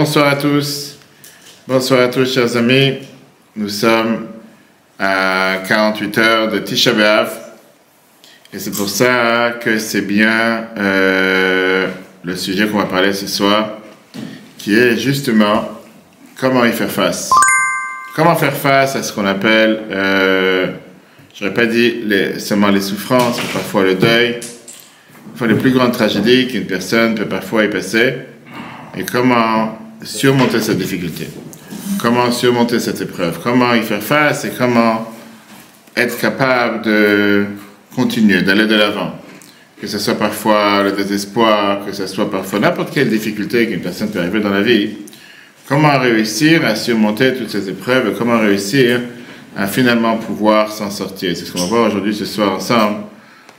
bonsoir à tous. Bonsoir à tous, chers amis. Nous sommes à 48 heures de Tisha B'Av. Et c'est pour ça que c'est bien le sujet qu'on va parler ce soir, qui est justement comment y faire face. Comment faire face à ce qu'on appelle, je n'aurais pas dit seulement les souffrances, mais parfois le deuil, parfois les plus grandes tragédies qu'une personne peut parfois y passer, et comment surmonter cette difficulté, comment surmonter cette épreuve, comment y faire face et comment être capable de continuer, d'aller de l'avant. Que ce soit parfois le désespoir, que ce soit parfois n'importe quelle difficulté qu'une personne peut arriver dans la vie. Comment réussir à surmonter toutes ces épreuves et comment réussir à finalement pouvoir s'en sortir. C'est ce qu'on va voir aujourd'hui, ce soir, ensemble.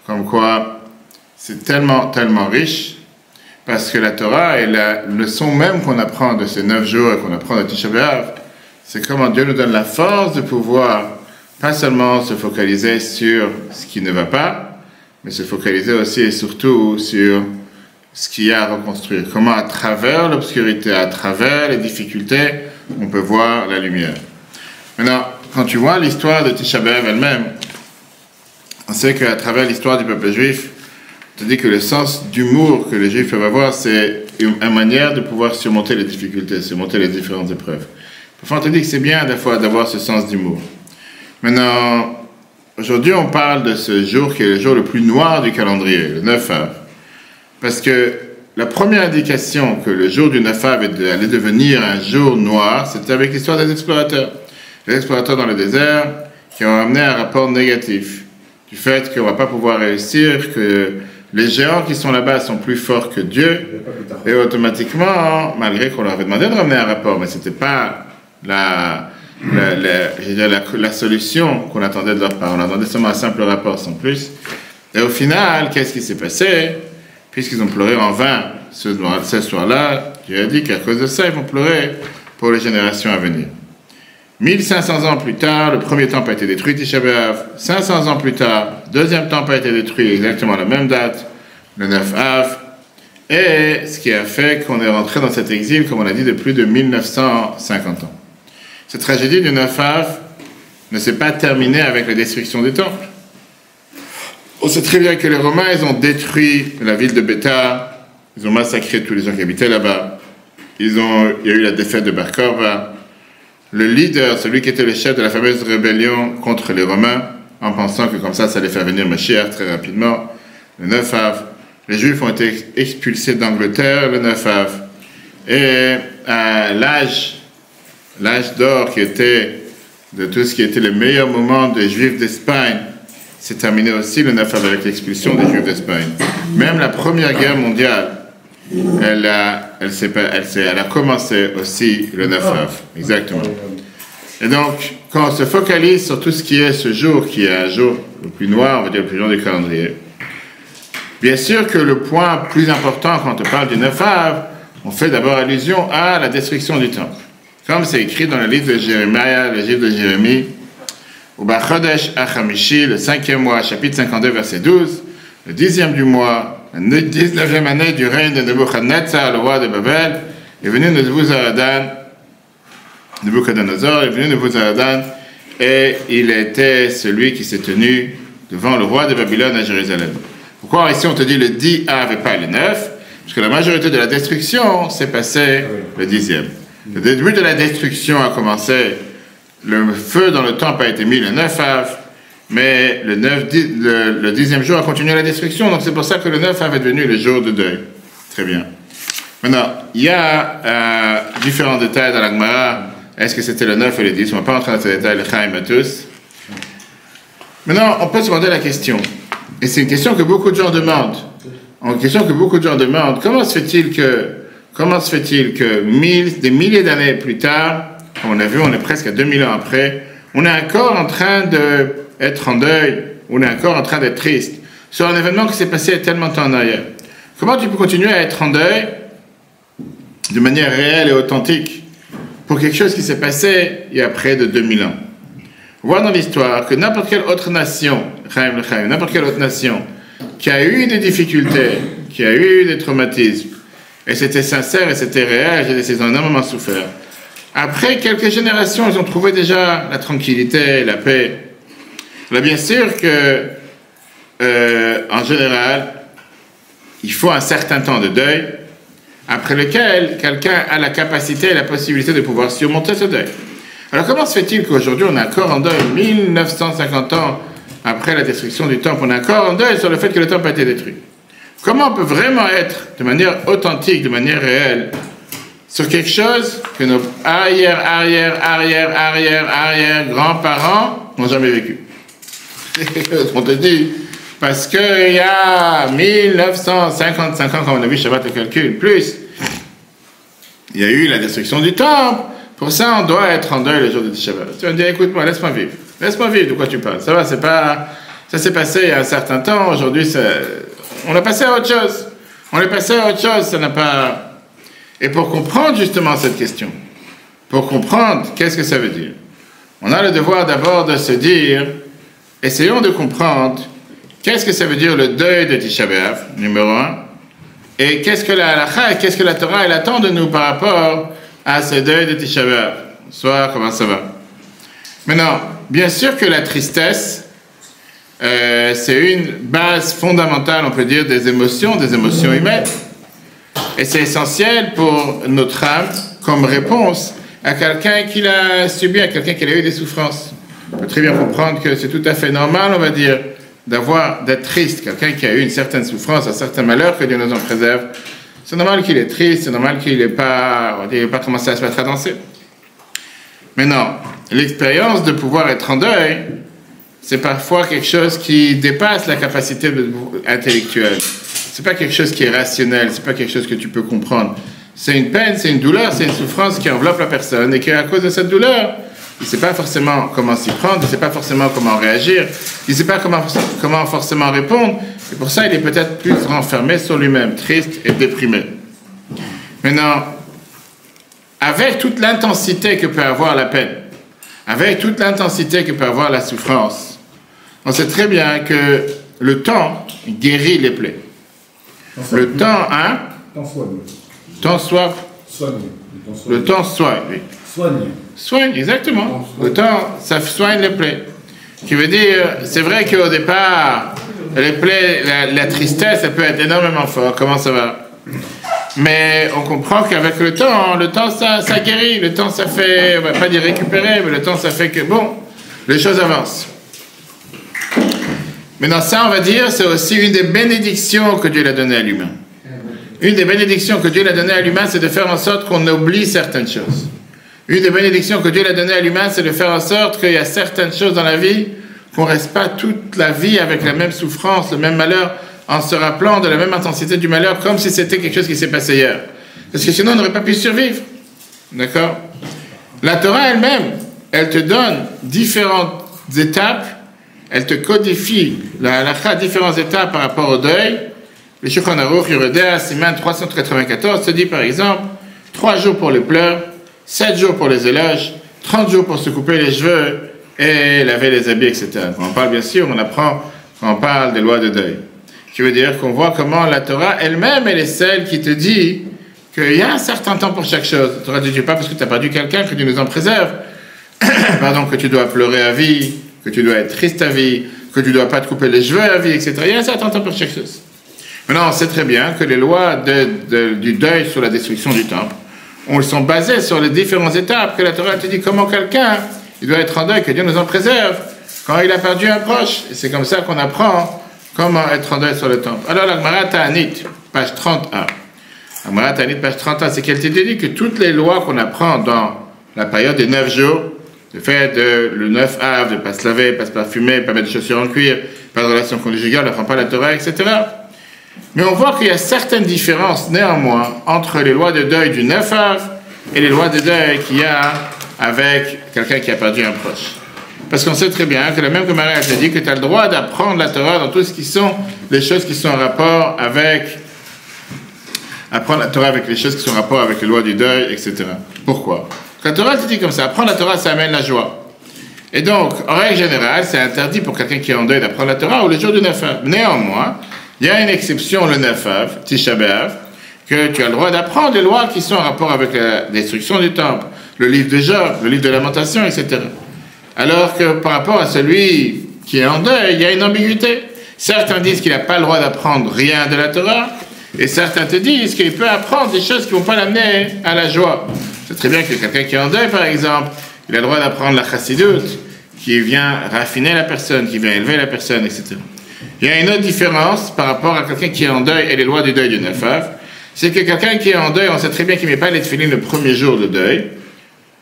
Comme quoi, c'est tellement, tellement riche, parce que la Torah et la leçon même qu'on apprend de ces 9 jours et qu'on apprend de Tisha B'Av, c'est comment Dieu nous donne la force de pouvoir pas seulement se focaliser sur ce qui ne va pas, mais se focaliser aussi et surtout sur ce qu'il y a à reconstruire. Comment à travers l'obscurité, à travers les difficultés, on peut voir la lumière. Maintenant, quand tu vois l'histoire de Tisha B'Av elle-même, on sait qu'à travers l'histoire du peuple juif, on te dit que le sens d'humour que les juifs peuvent avoir, c'est une manière de pouvoir surmonter les difficultés, surmonter les différentes épreuves. Parfois, on te dit que c'est bien des fois d'avoir ce sens d'humour. Maintenant, aujourd'hui, on parle de ce jour qui est le jour le plus noir du calendrier, le 9 Av. Parce que la première indication que le jour du 9 Av allait devenir un jour noir, c'était avec l'histoire des explorateurs. Les explorateurs dans le désert qui ont amené un rapport négatif du fait qu'on ne va pas pouvoir réussir, que les géants qui sont là-bas sont plus forts que Dieu. Et automatiquement, malgré qu'on leur avait demandé de ramener un rapport, mais ce n'était pas la solution qu'on attendait de leur part. On attendait seulement un simple rapport, sans plus. Et au final, qu'est-ce qui s'est passé? Puisqu'ils ont pleuré en vain ce soir-là, Dieu a dit qu'à cause de ça, ils vont pleurer pour les générations à venir. 1500 ans plus tard, le premier temple a été détruit, Tisha B'Av. 500 ans plus tard, le deuxième temple a été détruit, exactement à la même date, le 9 Av. Et ce qui a fait qu'on est rentré dans cet exil, comme on a dit, de plus de 1950 ans. Cette tragédie du 9 Av ne s'est pas terminée avec la destruction du temple. On sait très bien que les Romains, ils ont détruit la ville de Bétar, ils ont massacré tous les gens qui habitaient là-bas, il y a eu la défaite de Bar Korba. Le leader, celui qui était le chef de la fameuse rébellion contre les Romains, en pensant que comme ça allait faire venir Mashiach très rapidement, le 9 Av, les Juifs ont été expulsés d'Angleterre le 9 Av. Et l'âge d'or qui était de tout ce qui était le meilleur moment des Juifs d'Espagne s'est terminé aussi le 9 Av avec l'expulsion des Juifs d'Espagne. Même la Première Guerre mondiale, elle a commencé aussi le 9 Av. Exactement. Et donc, quand on se focalise sur tout ce qui est ce jour, qui est un jour le plus noir, on va dire le plus noir du calendrier, bien sûr que le point plus important quand on parle du 9 Av, on fait d'abord allusion à la destruction du temple. Comme c'est écrit dans le livre de Jérémie, le livre de Jérémie, au Chodesh Achamishi, le 5e mois, chapitre 52, verset 12, le 10e du mois, la 19e année du règne de Nebuchadnezzar, le roi de Babel, est venu Nebuchadnezzar est venu Nebuzaradan, et il était celui qui s'est tenu devant le roi de Babylone à Jérusalem. Pourquoi ici on te dit le 10 Av et pas le 9? Parce que la majorité de la destruction s'est passée le 10e. Le début de la destruction a commencé, le feu dans le temple a été mis le 9 Av, mais le 10e jour a continué la destruction, donc c'est pour ça que le 9 Av est devenu le jour de deuil. Très bien. Maintenant, il y a différents détails dans la Gemara. Est-ce que c'était le 9 et le 10? On ne va pas rentrer dans ces détails, les Chaim à tous. Maintenant, on peut se demander la question, et c'est une question que beaucoup de gens demandent. Comment se fait-il que des milliers d'années plus tard, comme on a vu, on est presque à 2000 ans après, on est encore en train d'être en deuil, on est encore en train d'être triste sur un événement qui s'est passé tellement de temps en arrière. Comment tu peux continuer à être en deuil de manière réelle et authentique pour quelque chose qui s'est passé il y a près de 2000 ans? On voit dans l'histoire que n'importe quelle autre nation qui a eu des difficultés, qui a eu des traumatismes, Et c'était sincère et c'était réel, ils ont énormément souffert. Après quelques générations, ils ont trouvé déjà la tranquillité, la paix. Là, bien sûr que, en général, il faut un certain temps de deuil, après lequel quelqu'un a la capacité et la possibilité de pouvoir surmonter ce deuil. Alors comment se fait-il qu'aujourd'hui on est encore en deuil, 1950 ans après la destruction du temple, on est encore en deuil sur le fait que le temple a été détruit? Comment on peut vraiment être de manière authentique, de manière réelle, sur quelque chose que nos arrière grands-parents n'ont jamais vécu? On te dit, parce qu'il y a 1955 ans, quand on a vu Shabbat le calcul, plus, il y a eu la destruction du temple. Pour ça, on doit être en deuil le jour de Shabbat. Tu vas me dire, écoute-moi, laisse-moi vivre. Laisse-moi vivre, de quoi tu parles? Ça va, c'est pas... Ça s'est passé il y a un certain temps, aujourd'hui, on a passé à autre chose. On est passé à autre chose, ça n'a pas... Et pour comprendre justement cette question, pour comprendre qu'est-ce que ça veut dire, on a le devoir d'abord de se dire, essayons de comprendre qu'est-ce que ça veut dire le deuil de Tisha B'Av, numéro 1, et qu'est-ce que la halakha et qu'est-ce que la Torah elle attend de nous par rapport à ce deuil de Tisha B'Av. Soit comment ça va. Maintenant, bien sûr que la tristesse, c'est une base fondamentale, on peut dire, des émotions humaines. Et c'est essentiel pour notre âme comme réponse à quelqu'un qui l'a subi, à quelqu'un qui a eu des souffrances. On peut très bien comprendre que c'est tout à fait normal, on va dire, d'être triste. Quelqu'un qui a eu une certaine souffrance, un certain malheur, que Dieu nous en préserve. C'est normal qu'il est triste, c'est normal qu'il n'ait pas commencé à se mettre à danser. Mais non, l'expérience de pouvoir être en deuil, c'est parfois quelque chose qui dépasse la capacité intellectuelle. C'est pas quelque chose qui est rationnel, c'est pas quelque chose que tu peux comprendre. C'est une peine, c'est une douleur, c'est une souffrance qui enveloppe la personne et qu'à cause de cette douleur, il ne sait pas forcément comment s'y prendre, il ne sait pas forcément comment réagir, il ne sait pas comment forcément répondre. Et pour ça, il est peut-être plus renfermé sur lui-même, triste et déprimé. Maintenant, avec toute l'intensité que peut avoir la peine, avec toute l'intensité que peut avoir la souffrance, on sait très bien que le temps guérit les plaies. Le temps, hein? Temps soigne. Le temps soigne, oui. Soigne, exactement. Le temps, ça soigne les plaies. Qui veut dire, c'est vrai qu'au départ, les plaies, la tristesse, ça peut être énormément fort. Comment ça va? Mais on comprend qu'avec le temps, ça guérit. Le temps, ça fait, on va pas dire récupérer, mais le temps, ça fait que, bon, les choses avancent. Maintenant, ça, on va dire, c'est aussi une des bénédictions que Dieu a données à l'humain. Une des bénédictions que Dieu a données à l'humain, c'est de faire en sorte qu'on oublie certaines choses. Une des bénédictions que Dieu a données à l'humain, c'est de faire en sorte qu'il y a certaines choses dans la vie qu'on ne reste pas toute la vie avec la même souffrance, le même malheur, en se rappelant de la même intensité du malheur, comme si c'était quelque chose qui s'est passé hier. Parce que sinon, on n'aurait pas pu survivre. D'accord? La Torah elle-même, elle te donne différentes étapes, elle te codifie la halakha, différentes étapes par rapport au deuil. Le Shulchan Aruch Yoreh De'ah, Siman 394, se dit par exemple 3 jours pour les pleurs, 7 jours pour les éloges, 30 jours pour se couper les cheveux et laver les habits, etc. Quand on parle, bien sûr, on apprend quand on parle des lois de deuil. Qui veut dire qu'on voit comment la Torah elle-même, elle est celle qui te dit qu'il y a un certain temps pour chaque chose. La Torah ne dit pas parce que tu as perdu quelqu'un que Dieu nous en préserve. Pardon, que tu dois pleurer à vie, que tu dois être triste à vie, que tu ne dois pas te couper les cheveux à vie, etc. Il y a un certain temps pour chaque chose. Maintenant, on sait très bien que les lois du deuil sur la destruction du temple, elles sont basées sur les différentes étapes que la Torah te dit comment quelqu'un, il doit être en deuil, que Dieu nous en préserve, quand il a perdu un proche. Et c'est comme ça qu'on apprend comment être en deuil sur le temple. Alors, la Gemara Ta'anit, page 31. La Gemara Ta'anit, page 31, c'est qu'elle te dit que toutes les lois qu'on apprend dans la période des 9 jours, le fait de le 9 Av, de ne pas se laver, pas se parfumer, pas mettre de chaussures en cuir, pas de relation conjugale, n'apprend pas la Torah, etc. Mais on voit qu'il y a certaines différences néanmoins entre les lois de deuil du 9 Av et les lois de deuil qu'il y a avec quelqu'un qui a perdu un proche. Parce qu'on sait très bien que la même Gemara a dit que tu as le droit d'apprendre la Torah dans tout ce qui sont les choses qui sont en rapport avec... Apprendre la Torah avec les choses qui sont en rapport avec les lois du deuil, etc. Pourquoi? Quand la Torah te dit comme ça, apprendre la Torah, ça amène la joie. Et donc, en règle générale, c'est interdit pour quelqu'un qui est en deuil d'apprendre la Torah ou le jour du 9 Av. Néanmoins, il y a une exception le 9 Av, Tisha B'Av, que tu as le droit d'apprendre les lois qui sont en rapport avec la destruction du temple, le livre de Job, le livre de Lamentation, etc. Alors que par rapport à celui qui est en deuil, il y a une ambiguïté. Certains disent qu'il n'a pas le droit d'apprendre rien de la Torah, et certains te disent qu'il peut apprendre des choses qui ne vont pas l'amener à la joie. C'est très bien que quelqu'un qui est en deuil, par exemple, il a le droit d'apprendre la chassidoute, qui vient raffiner la personne, qui vient élever la personne, etc. Il y a une autre différence par rapport à quelqu'un qui est en deuil et les lois du deuil du 9 av. C'est que quelqu'un qui est en deuil, on sait très bien qu'il ne met pas les tefilines le premier jour de deuil,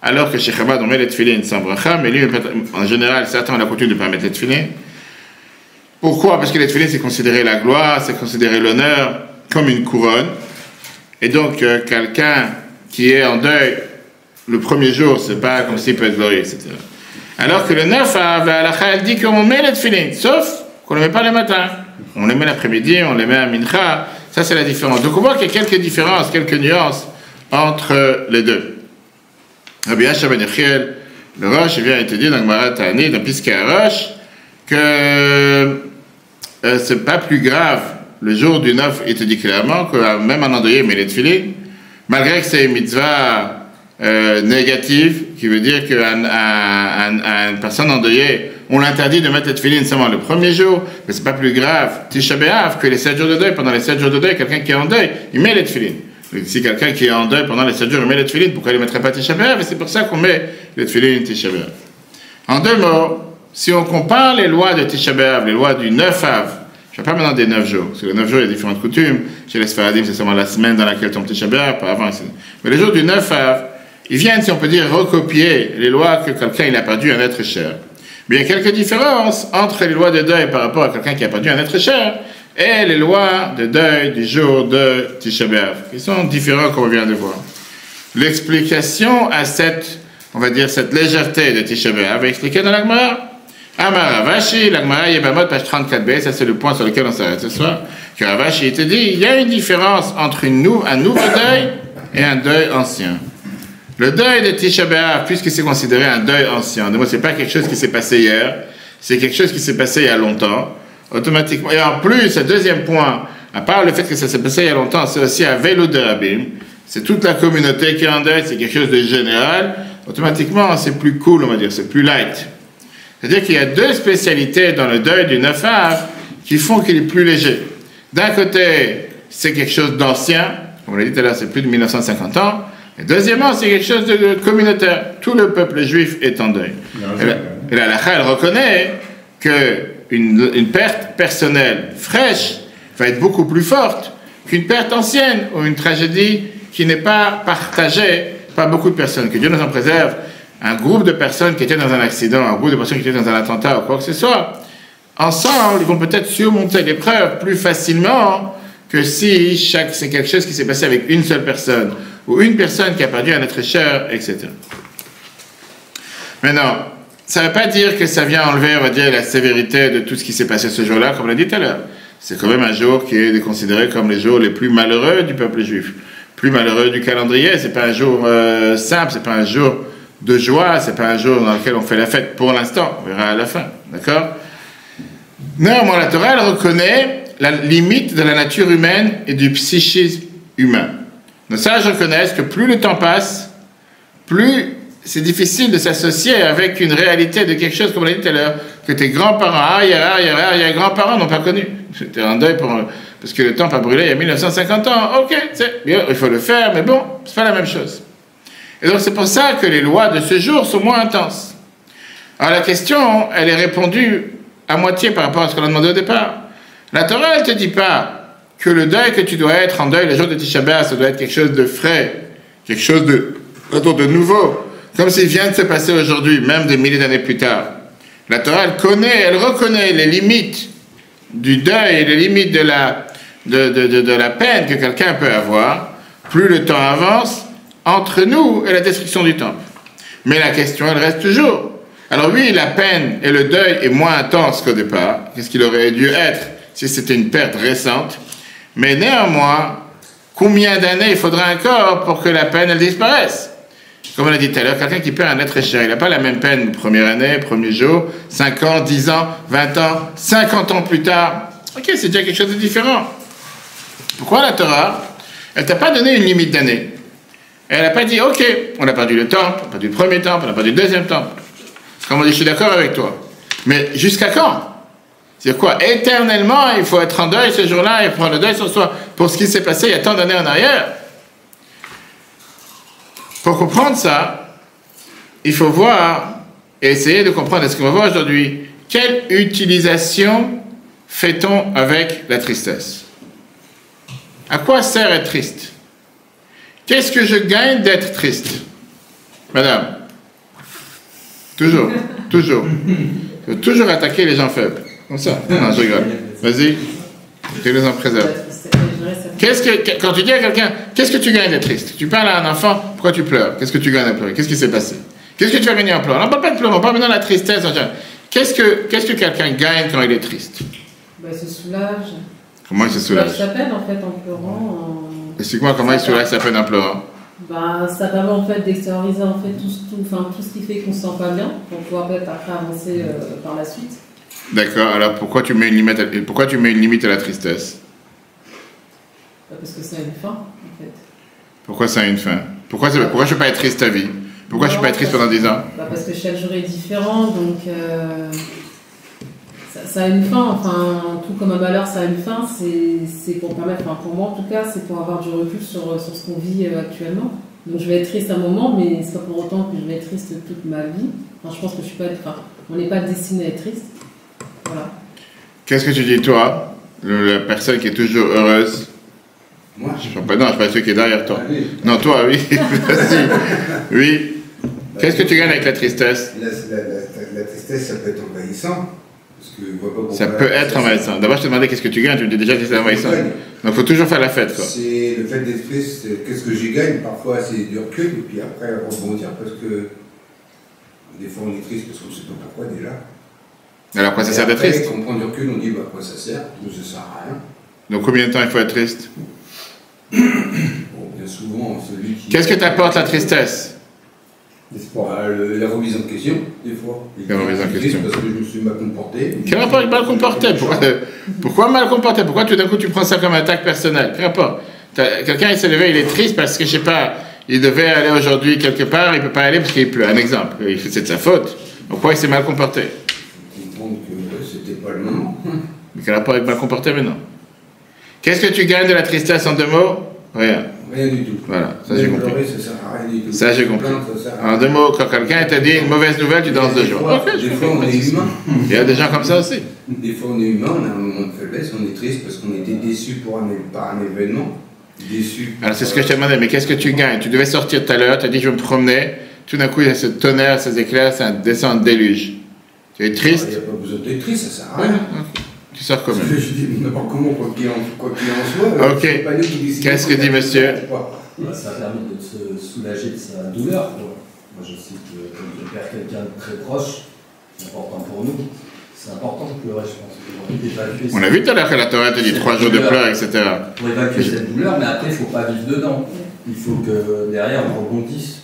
alors que chez Chabad, on met les tefilines sans bracha, mais lui, en général, certains ont la coutume de ne pas mettre les tefilines. Pourquoi? Parce que les tefilines, c'est considéré la gloire, c'est considéré l'honneur, comme une couronne. Et donc, quelqu'un qui est en deuil le premier jour, c'est pas comme s'il peut être glorieux, etc. Alors que le 9 av, elle dit qu'on met les tefilines, sauf qu'on ne les met pas le matin. On les met l'après-midi, on les met à mincha. Ça, c'est la différence. Donc, on voit qu'il y a quelques différences, quelques nuances entre les deux. Rabbi Yasha ben Yechiel, le Rosh, vient et te dit dans Gemara Ta'anit, dans Piskei Rosh, que c'est pas plus grave le jour du 9, il te dit clairement que même un endeuillé met les tefilines, malgré que c'est une mitzvah négative, qui veut dire qu'à une personne endeuillée, on l'interdit de mettre les tefilines seulement le premier jour, mais c'est pas plus grave, Tisha B'Av, que les 7 jours de deuil. Pendant les 7 jours de deuil, quelqu'un qui est en deuil, il met les tefilines. Si quelqu'un qui est en deuil pendant les 7 jours, il met les tefilines, pourquoi il ne mettrait pas Tisha B'Av? Et c'est pour ça qu'on met les tefilines Tisha B'Av. En deux mots, si on compare les lois de Tisha B'Av, les lois du 9 av, je ne parle pas maintenant des 9 jours, parce que les 9 jours, il y a différentes coutumes. Chez les Sfaradim, c'est seulement la semaine dans laquelle tombe Tisha B'Av, pas avant. Mais les jours du 9 av, ils viennent, si on peut dire, recopier les lois que quelqu'un il a perdu un être cher. Mais il y a quelques différences entre les lois de deuil par rapport à quelqu'un qui a perdu un être cher et les lois de deuil du jour de Tisha B'Av, qui sont différents comme on vient de voir. L'explication à cette, on va dire, cette légèreté de Tisha B'Av est expliquée dans la Gemara. Amar Ravashi, la Gemara Yebamot, page 34b, ça c'est le point sur lequel on s'arrête ce soir, que Ravashi il te dit, il y a une différence entre un nouveau deuil et un deuil ancien. Le deuil de Tisha B'Av, puisque c'est considéré un deuil ancien, ce n'est pas quelque chose qui s'est passé hier, c'est quelque chose qui s'est passé il y a longtemps, automatiquement. Et en plus, le deuxième point, à part le fait que ça s'est passé il y a longtemps, c'est aussi un vélo de Rabim, c'est toute la communauté qui est en deuil, c'est quelque chose de général, automatiquement c'est plus cool, on va dire, c'est plus light. C'est-à-dire qu'il y a deux spécialités dans le deuil du 9 av qui font qu'il est plus léger. D'un côté, c'est quelque chose d'ancien, comme on l'a dit tout à l'heure, c'est plus de 1950 ans, et deuxièmement, c'est quelque chose de communautaire. Tout le peuple juif est en deuil. Et la halakha, elle reconnaît qu'une perte personnelle fraîche va être beaucoup plus forte qu'une perte ancienne ou une tragédie qui n'est pas partagée par beaucoup de personnes. Que Dieu nous en préserve. Un groupe de personnes qui étaient dans un accident, un groupe de personnes qui étaient dans un attentat ou quoi que ce soit, ensemble, ils vont peut-être surmonter l'épreuve plus facilement que si c'est quelque chose qui s'est passé avec une seule personne ou une personne qui a perdu un être cher, etc. Maintenant, ça ne veut pas dire que ça vient enlever, on va dire, la sévérité de tout ce qui s'est passé ce jour-là, comme on l'a dit tout à l'heure. C'est quand même un jour qui est considéré comme les jours les plus malheureux du peuple juif, plus malheureux du calendrier. C'est pas un jour simple, c'est pas un jour de joie, c'est pas un jour dans lequel on fait la fête pour l'instant, on verra à la fin, d'accord? Néanmoins, la Torah, elle reconnaît la limite de la nature humaine et du psychisme humain. Nos sages reconnaissent que plus le temps passe, plus c'est difficile de s'associer avec une réalité de quelque chose, comme on l'a dit tout à l'heure, que tes grands-parents, arrière-grands-parents n'ont pas connu. C'était un deuil parce que le temps a brûlé il y a 1950 ans. Ok, c'est bien, il faut le faire, mais bon, c'est pas la même chose. Et donc c'est pour ça que les lois de ce jour sont moins intenses. Alors la question, elle est répondue à moitié par rapport à ce qu'on a demandé au départ. La Torah, elle ne te dit pas que le deuil que tu dois être en deuil le jour de Tisha B'Av, ça doit être quelque chose de frais, quelque chose de nouveau, comme s'il vient de se passer aujourd'hui, même des milliers d'années plus tard. La Torah, elle reconnaît les limites du deuil et les limites de la peine que quelqu'un peut avoir, plus le temps avance, entre nous et la destruction du temple. Mais la question, elle reste toujours. Alors oui, la peine et le deuil est moins intense qu'au départ, qu'est-ce qu'il aurait dû être si c'était une perte récente. Mais néanmoins, combien d'années il faudra encore pour que la peine, elle disparaisse? Comme on l'a dit tout à l'heure, quelqu'un qui perd un être cher, il n'a pas la même peine première année, premier jour, 5 ans, 10 ans, 20 ans, 50 ans plus tard. Ok, c'est déjà quelque chose de différent. Pourquoi la Torah, Elle t'a pas donné une limite d'années. Elle n'a pas dit, ok, on a perdu le temple, on a perdu le premier temple, on a perdu le deuxième temple. Comme on dit, je suis d'accord avec toi. Mais jusqu'à quand? C'est quoi? Éternellement, il faut être en deuil ce jour-là et prendre le deuil sur soi pour ce qui s'est passé il y a tant d'années en arrière. Pour comprendre ça, il faut voir et essayer de comprendre ce qu'on va voir aujourd'hui. Quelle utilisation fait-on avec la tristesse? À quoi sert être triste? Qu'est-ce que je gagne d'être triste? Madame? Toujours, toujours. Il faut toujours attaquer les gens faibles. Comme ça. Non, je rigole. Vas-y. Que les en préserve. Quand tu dis à quelqu'un, qu'est-ce que tu gagnes d'être triste? Tu parles à un enfant, pourquoi tu pleures? Qu'est-ce que tu gagnes à pleurer? Qu'est-ce qui s'est passé? Qu'est-ce que tu vas gagner en pleurant? On ne parle pas de pleurer, on parle maintenant de la tristesse. Qu'est-ce que quelqu'un gagne quand il est triste? Bah, il se soulage. Comment il se soulage? Il soulage sa peine en fait en pleurant. Explique-moi comment il soulage sa peine en pleurant. Bah, ça permet en fait d'extérioriser en fait tout ce qui fait qu'on se sent pas bien pour pouvoir peut-être après avancer par la suite. D'accord, alors pourquoi tu mets une limite à la tristesse? Bah, parce que ça a une fin en fait. Pourquoi ça a une fin? Pourquoi je ne peux pas être triste à vie? Pourquoi je ne peux pas être triste pendant 10 ans? Bah, parce que chaque jour est différent, donc ça a une fin, enfin tout comme un malheur ça a une fin, c'est pour permettre, enfin pour moi en tout cas, c'est pour avoir du recul sur ce qu'on vit actuellement. Donc je vais être triste un moment, mais c'est pas pour autant que je vais être triste toute ma vie. Enfin, je pense que je suis pas, on n'est pas destiné à être triste. Voilà. Qu'est-ce que tu dis toi, la personne qui est toujours heureuse? Moi je parle de celui qui est derrière toi. Ah, oui. Non, toi, oui. Oui. Qu'est-ce que tu gagnes avec la tristesse? La tristesse, ça peut être envahissant. Parce que ça peut être envahissant. D'abord, je te demandais qu'est-ce que tu gagnes. Tu me dis déjà que c'est envahissant. Donc, il faut toujours faire la fête, quoi. C'est le fait d'être triste. Qu'est-ce que j'y gagne? Parfois, c'est du recul. Et puis après, rebondir parce que des fois, on est triste parce qu'on ne sait pas pourquoi déjà. Alors, quoi ça sert d'être triste? Quand on prend du recul, on dit bah, quoi ça sert? Ça sert à rien. Donc, combien de temps il faut être triste? Bon, bien souvent, celui qui. Qu'est-ce que t'apporte la tristesse? La remise en question, des fois. La remise en question. Parce que je me suis mal comporté. Quel rapport avec mal comporté? Pourquoi mal comporté? Pourquoi tout d'un coup tu prends ça comme attaque personnelle? Quel rapport? Quelqu'un il s'est levé, il est triste parce que je sais pas, il devait aller aujourd'hui quelque part, il peut pas aller parce qu'il pleut. Un exemple, c'est de sa faute. Pourquoi il s'est mal comporté? Comprendre que c'était pas le moment. Mais quel rapport avec mal comporté maintenant? Qu'est-ce que tu gagnes de la tristesse en 2 mots? Rien. Rien du tout. Voilà, ça j'ai compris. Ça sert à rien du tout. Ça j'ai compris. En 2 mots, quand quelqu'un t'a dit une mauvaise nouvelle, tu danses 2 jours. Des fois, on est humain. Il y a des gens comme ça aussi. Des fois, on est humain, on a un moment de faiblesse, on est triste parce qu'on était déçu par un événement. Déçu. Alors c'est ce que je t'ai demandé, mais qu'est-ce que tu gagnes? Tu devais sortir tout à l'heure, tu as dit je vais me promener, tout d'un coup il y a ce tonnerre, ces éclairs, ça descend un déluge. Tu es triste? Il n'y a pas besoin d'être triste, ça sert à rien. Tu sors comment? Je dis n'importe comment, quoi qu'il en soit. Ok. Qu'est-ce que dit monsieur? Ça permet de se soulager de sa douleur. Moi je sais que quand on perd quelqu'un de très proche, c'est important pour nous. C'est important de pleurer, je pense. On a vu tout à l'heure que la Torah te dit 3 jours de pleurs, etc. Pour évacuer cette douleur, mais après il ne faut pas vivre dedans. Il faut que derrière on rebondisse.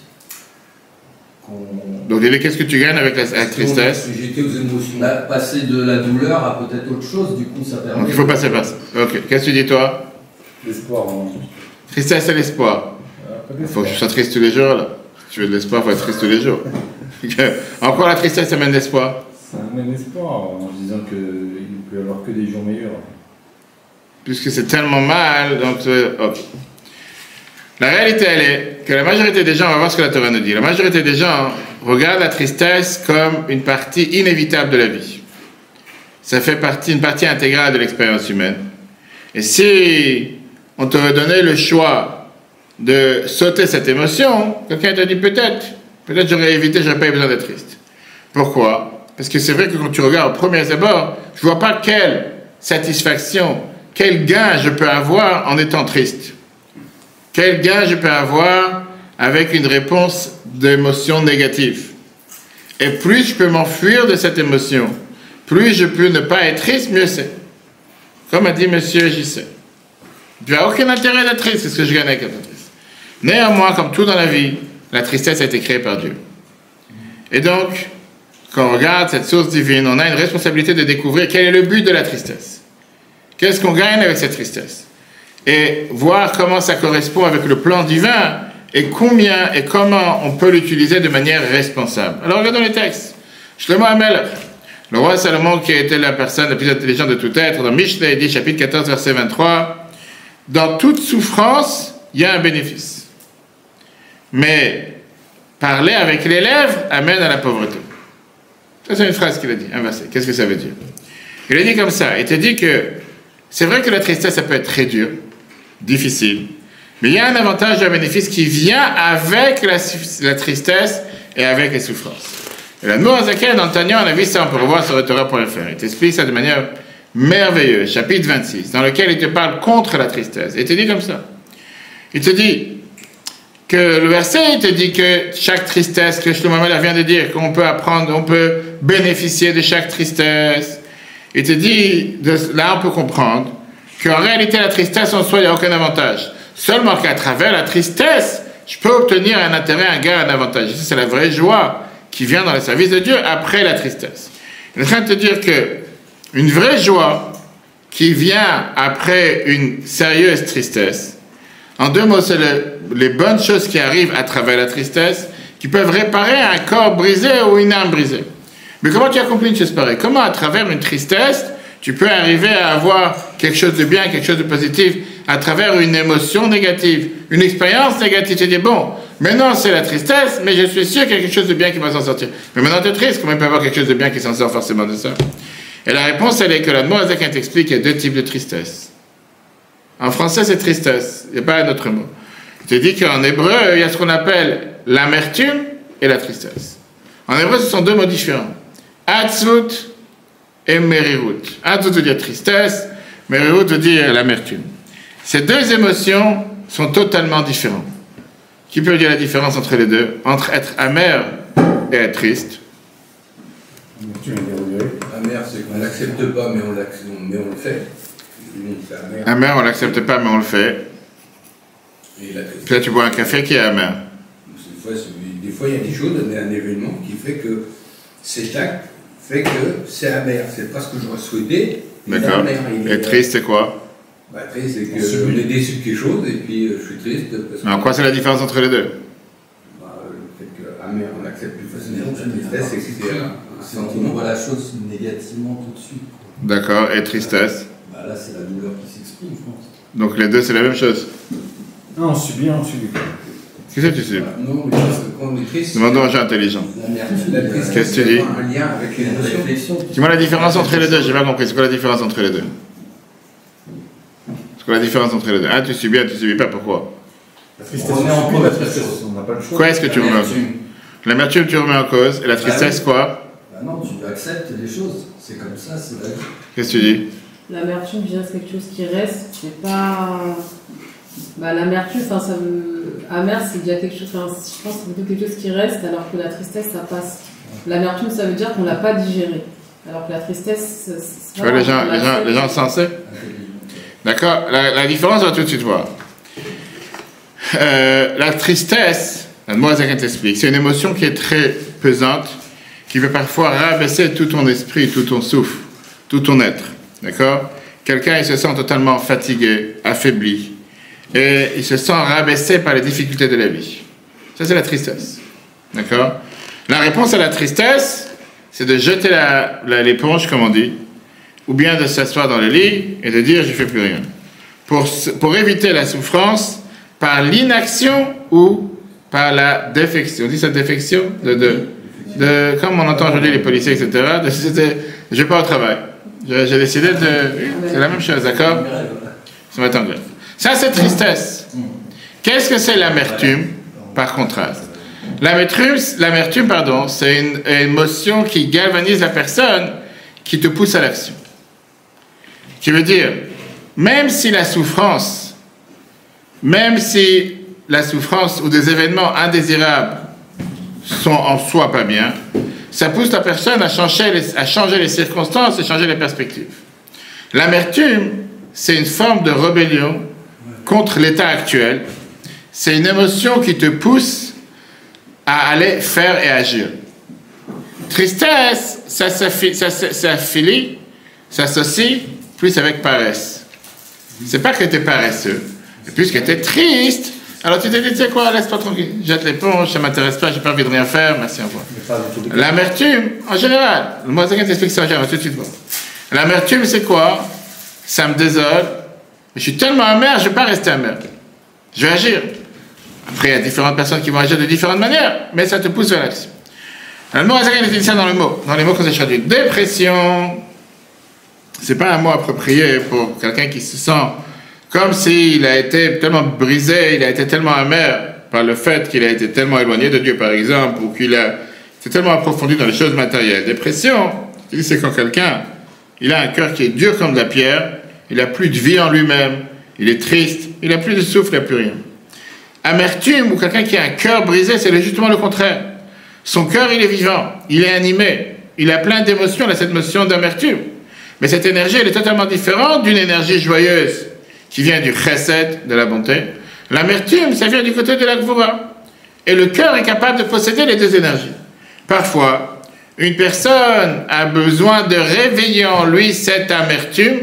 Donc qu'est-ce que tu gagnes avec la tristesse? J'étais aux émotions. Passer de la douleur à peut-être autre chose, du coup ça permet. Donc il faut passer par ça. Ok. Qu'est-ce que tu dis toi? L'espoir. Tristesse et l'espoir. Il faut que je sois triste tous les jours là. Si tu veux de l'espoir, il faut être triste tous les jours. Encore la tristesse amène l'espoir. Ça amène l'espoir en disant qu'il ne peut y avoir que des jours meilleurs. Puisque c'est tellement mal, donc ok. La réalité, elle est que la majorité des gens, on va voir ce que la Torah nous dit, la majorité des gens regardent la tristesse comme une partie inévitable de la vie. Ça fait une partie intégrale de l'expérience humaine. Et si on te redonnait le choix de sauter cette émotion, quelqu'un te dit peut-être j'aurais évité, j'aurais pas eu besoin d'être triste. Pourquoi? Parce que c'est vrai que quand tu regardes au premier abord, je vois pas quelle satisfaction, quel gain je peux avoir en étant triste. Quel gain je peux avoir avec une réponse d'émotion négative. Et plus je peux m'enfuir de cette émotion, plus je peux ne pas être triste, mieux c'est. Comme a dit monsieur JC. Tu n'as aucun intérêt d'être triste, c'est ce que je gagne avec être triste. Néanmoins, comme tout dans la vie, la tristesse a été créée par Dieu. Et donc, quand on regarde cette source divine, on a une responsabilité de découvrir quel est le but de la tristesse. Qu'est-ce qu'on gagne avec cette tristesse? et voir comment ça correspond avec le plan divin et combien et comment on peut l'utiliser de manière responsable. Alors regardons les textes. Shlomo HaMelech, le roi Salomon qui était la personne la plus intelligente de tout être, dans Mishnah, il dit, chapitre 14, verset 23, dans toute souffrance, il y a un bénéfice. Mais parler avec les lèvres amène à la pauvreté. Ça, c'est une phrase qu'il a dit, un verset. Qu'est-ce que ça veut dire? Il a dit comme ça, il te dit que c'est vrai que la tristesse, ça peut être très dur, difficile, mais il y a un avantage et un bénéfice qui vient avec la tristesse et avec les souffrances. Et la Nour Azaken, dans le Tanya, on a vu ça, on peut revoir sur Torah.fr. Il t'explique ça de manière merveilleuse, chapitre 26, dans lequel il te parle contre la tristesse. Et il te dit comme ça. Il te dit que le verset, il te dit que chaque tristesse, que Shlomo HaMelech vient de dire, qu'on peut apprendre, on peut bénéficier de chaque tristesse. Il te dit, là on peut comprendre, qu'en réalité la tristesse en soi, il n'y a aucun avantage. Seulement qu'à travers la tristesse, je peux obtenir un intérêt, un gain, un avantage. Et ça, c'est la vraie joie qui vient dans le service de Dieu après la tristesse. Il est en train de te dire que une vraie joie qui vient après une sérieuse tristesse, en deux mots, c'est les bonnes choses qui arrivent à travers la tristesse, qui peuvent réparer un corps brisé ou une âme brisée. Mais comment tu accomplis une chose pareille? Comment à travers une tristesse, tu peux arriver à avoir quelque chose de bien, quelque chose de positif, à travers une émotion négative, une expérience négative? Tu dis, bon, maintenant c'est la tristesse, mais je suis sûr qu'il y a quelque chose de bien qui va s'en sortir. Mais maintenant tu es triste, comment il peut y avoir quelque chose de bien qui s'en sort forcément de ça? Et la réponse, elle est que la Nour Azaken t'explique qu'il y a deux types de tristesse. En français, c'est tristesse, il n'y a pas un autre mot. Je te dis qu'en hébreu, il y a ce qu'on appelle l'amertume et la tristesse. En hébreu, ce sont deux mots différents. Atzvut et merirut. Atzvut veut dire tristesse, merirut veut dire l'amertume. Ces deux émotions sont totalement différentes. Qui peut dire la différence entre les deux? Entre être amer et être triste. Amer, c'est qu'on n'accepte pas, mais on le fait. Amer, on ne l'accepte pas, mais on le fait. Puis là, tu bois un café qui est amer. Des fois, il y a des choses, un événement qui fait que cet acte fait que c'est amer. C'est pas ce que j'aurais souhaité. D'accord. Et triste, c'est quoi? Triste, c'est qu'on est déçu de quelque chose, et puis je suis triste. Parce que... En quoi c'est la différence entre les deux? Le fait que amer, on accepte plus facilement. La tristesse, c'est un sentiment. On voit la chose négativement tout de suite. D'accord. Et tristesse? Là, c'est la douleur qui s'exprime, je pense. Donc les deux, c'est la même chose? Non, on subit, on subit. Qu'est-ce que tu sais? Non, mais quand on est triste... Demandons aux gens intelligents. Qu'est-ce que tu dis? Un lien avec les émotions. Dis-moi la différence entre les deux, j'ai pas compris. C'est quoi la différence entre les deux? C'est quoi la différence entre les deux? Tu subis, tu subis pas, pourquoi? La tristesse, on remet en cause la tristesse, on n'a pas le choix. Quoi est-ce que tu remets en cause? L'amertume, tu remets en cause. Et la tristesse, quoi? Non, tu acceptes les choses. C'est comme ça, c'est la vie. Qu'est-ce que tu dis? L'amertume, déjà, c'est quelque chose qui reste. C'est pas. L'amertume, ça veut. Amer, c'est déjà quelque chose. Je pense que c'est plutôt quelque chose qui reste, alors que la tristesse, ça passe. L'amertume, ça veut dire qu'on ne l'a pas digéré. Alors que la tristesse. Tu vois, les gens sensés? D'accord? La différence, on va tout de suite voir. La tristesse, la Nour Azaken t'explique, c'est une émotion qui est très pesante, qui peut parfois rabaisser tout ton esprit, tout ton souffle, tout ton être. D'accord? Quelqu'un, il se sent totalement fatigué, affaibli, et il se sent rabaissé par les difficultés de la vie. Ça, c'est la tristesse. D'accord? La réponse à la tristesse, c'est de jeter l'éponge, comme on dit, ou bien de s'asseoir dans le lit et de dire « je ne fais plus rien ». Pour éviter la souffrance par l'inaction ou par la défection. On dit cette défection comme on entend aujourd'hui les policiers, etc. Je ne vais pas au travail. J'ai décidé de... C'est la même chose, d'accord? Ça va être en grève. Ça, c'est tristesse. Qu'est-ce que c'est l'amertume, par contraste? L'amertume, c'est une émotion qui galvanise la personne, qui te pousse à l'action. Qui veut dire, même si la souffrance ou des événements indésirables sont en soi pas bien, ça pousse la personne à changer les circonstances et changer les perspectives. L'amertume, c'est une forme de rébellion contre l'état actuel. C'est une émotion qui te pousse à aller faire et agir. Tristesse, ça s'associe plus avec paresse. C'est pas que tu étais paresseux, et puisque tu étais triste, alors tu t'es dit, tu sais quoi, laisse-toi tranquille, jette l'éponge, ça m'intéresse pas, j'ai pas envie de rien faire, merci, au revoir. L'amertume, en général, le Mozaken t'explique ça en général, tout de suite voir. L'amertume, c'est quoi? Ça me désole, je suis tellement amer, je vais pas rester amer. Je vais agir. Après, il y a différentes personnes qui vont agir de différentes manières, mais ça te pousse vers l'action. Le mot Mozaken dit ça dans le mot, dans les mots qu'on a traduits. Dépression, c'est pas un mot approprié pour quelqu'un qui se sent comme s'il a été tellement brisé, il a été tellement amer par le fait qu'il a été tellement éloigné de Dieu, par exemple, ou qu'il a été tellement approfondi dans les choses matérielles. Dépression, c'est quand quelqu'un, il a un cœur qui est dur comme de la pierre, il n'a plus de vie en lui-même, il est triste, il n'a plus de souffle, il n'a plus rien. Amertume, ou quelqu'un qui a un cœur brisé, c'est justement le contraire. Son cœur, il est vivant, il est animé, il a plein d'émotions, il a cette notion d'amertume. Mais cette énergie, elle est totalement différente d'une énergie joyeuse qui vient du chesed, de la bonté. L'amertume, ça vient du côté de la gvura. Et le cœur est capable de posséder les deux énergies. Parfois, une personne a besoin de réveiller en lui cette amertume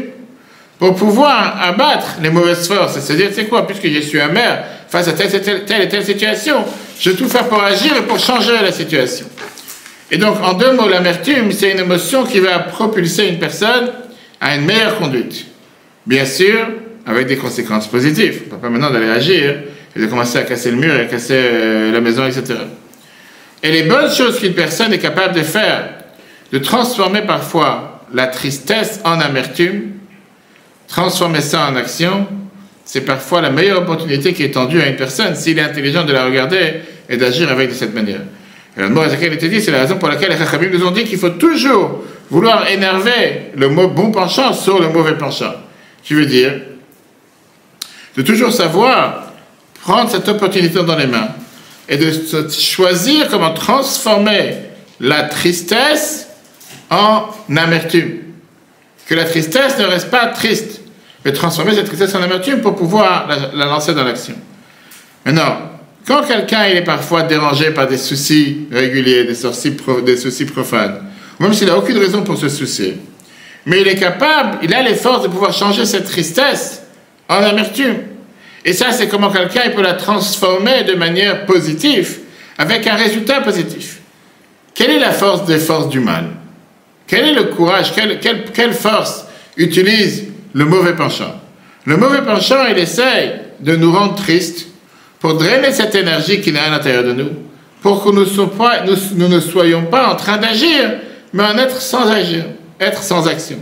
pour pouvoir abattre les mauvaises forces. C'est-à-dire, c'est quoi, puisque je suis amer face à telle et telle situation, je vais tout faire pour agir et pour changer la situation. Et donc, en deux mots, l'amertume, c'est une émotion qui va propulser une personne à une meilleure conduite. Bien sûr, avec des conséquences positives. On ne peut pas maintenant d'aller agir et de commencer à casser le mur et à casser la maison, etc. Et les bonnes choses qu'une personne est capable de faire, de transformer parfois la tristesse en amertume, transformer ça en action, c'est parfois la meilleure opportunité qui est tendue à une personne s'il est intelligent de la regarder et d'agir avec de cette manière. Et le mot Ezekiel était dit, c'est la raison pour laquelle les Chachamim nous ont dit qu'il faut toujours vouloir énerver le mot bon penchant sur le mauvais penchant. Qui veut dire de toujours savoir prendre cette opportunité dans les mains et de choisir comment transformer la tristesse en amertume. Que la tristesse ne reste pas triste, mais transformer cette tristesse en amertume pour pouvoir la lancer dans l'action. Maintenant, quand quelqu'un il est parfois dérangé par des soucis réguliers, des soucis profanes, ou même s'il n'a aucune raison pour se soucier, mais il est capable, il a les forces de pouvoir changer cette tristesse en amertume. Et ça, c'est comment quelqu'un il peut la transformer de manière positive, avec un résultat positif. Quelle est la force des forces du mal? Quel est le courage? Quelle force utilise le mauvais penchant? Le mauvais penchant, il essaye de nous rendre tristes, pour drainer cette énergie qui est à l'intérieur de nous, pour que nous ne soyons pas en train d'agir, mais en être sans agir, être sans action.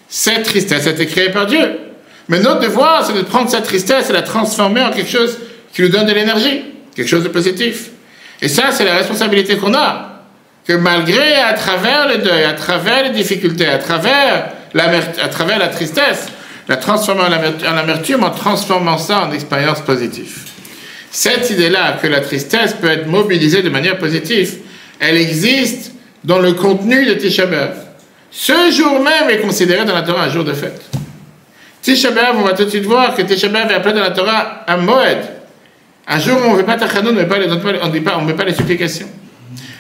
Cette tristesse a été créée par Dieu. Mais notre devoir, c'est de prendre cette tristesse et la transformer en quelque chose qui nous donne de l'énergie, quelque chose de positif. Et ça, c'est la responsabilité qu'on a. Que malgré, à travers le deuil, à travers les difficultés, à travers la tristesse, la transformer en amertume, en transformant ça en expérience positive. Cette idée-là, que la tristesse peut être mobilisée de manière positive, elle existe dans le contenu de Tisha B'Av. Ce jour même est considéré dans la Torah un jour de fête. Tisha B'Av, on va tout de suite voir que Tisha B'Av est appelé dans la Torah un Moed. Un jour où on ne fait pas Tachanoun, on ne met pas les supplications.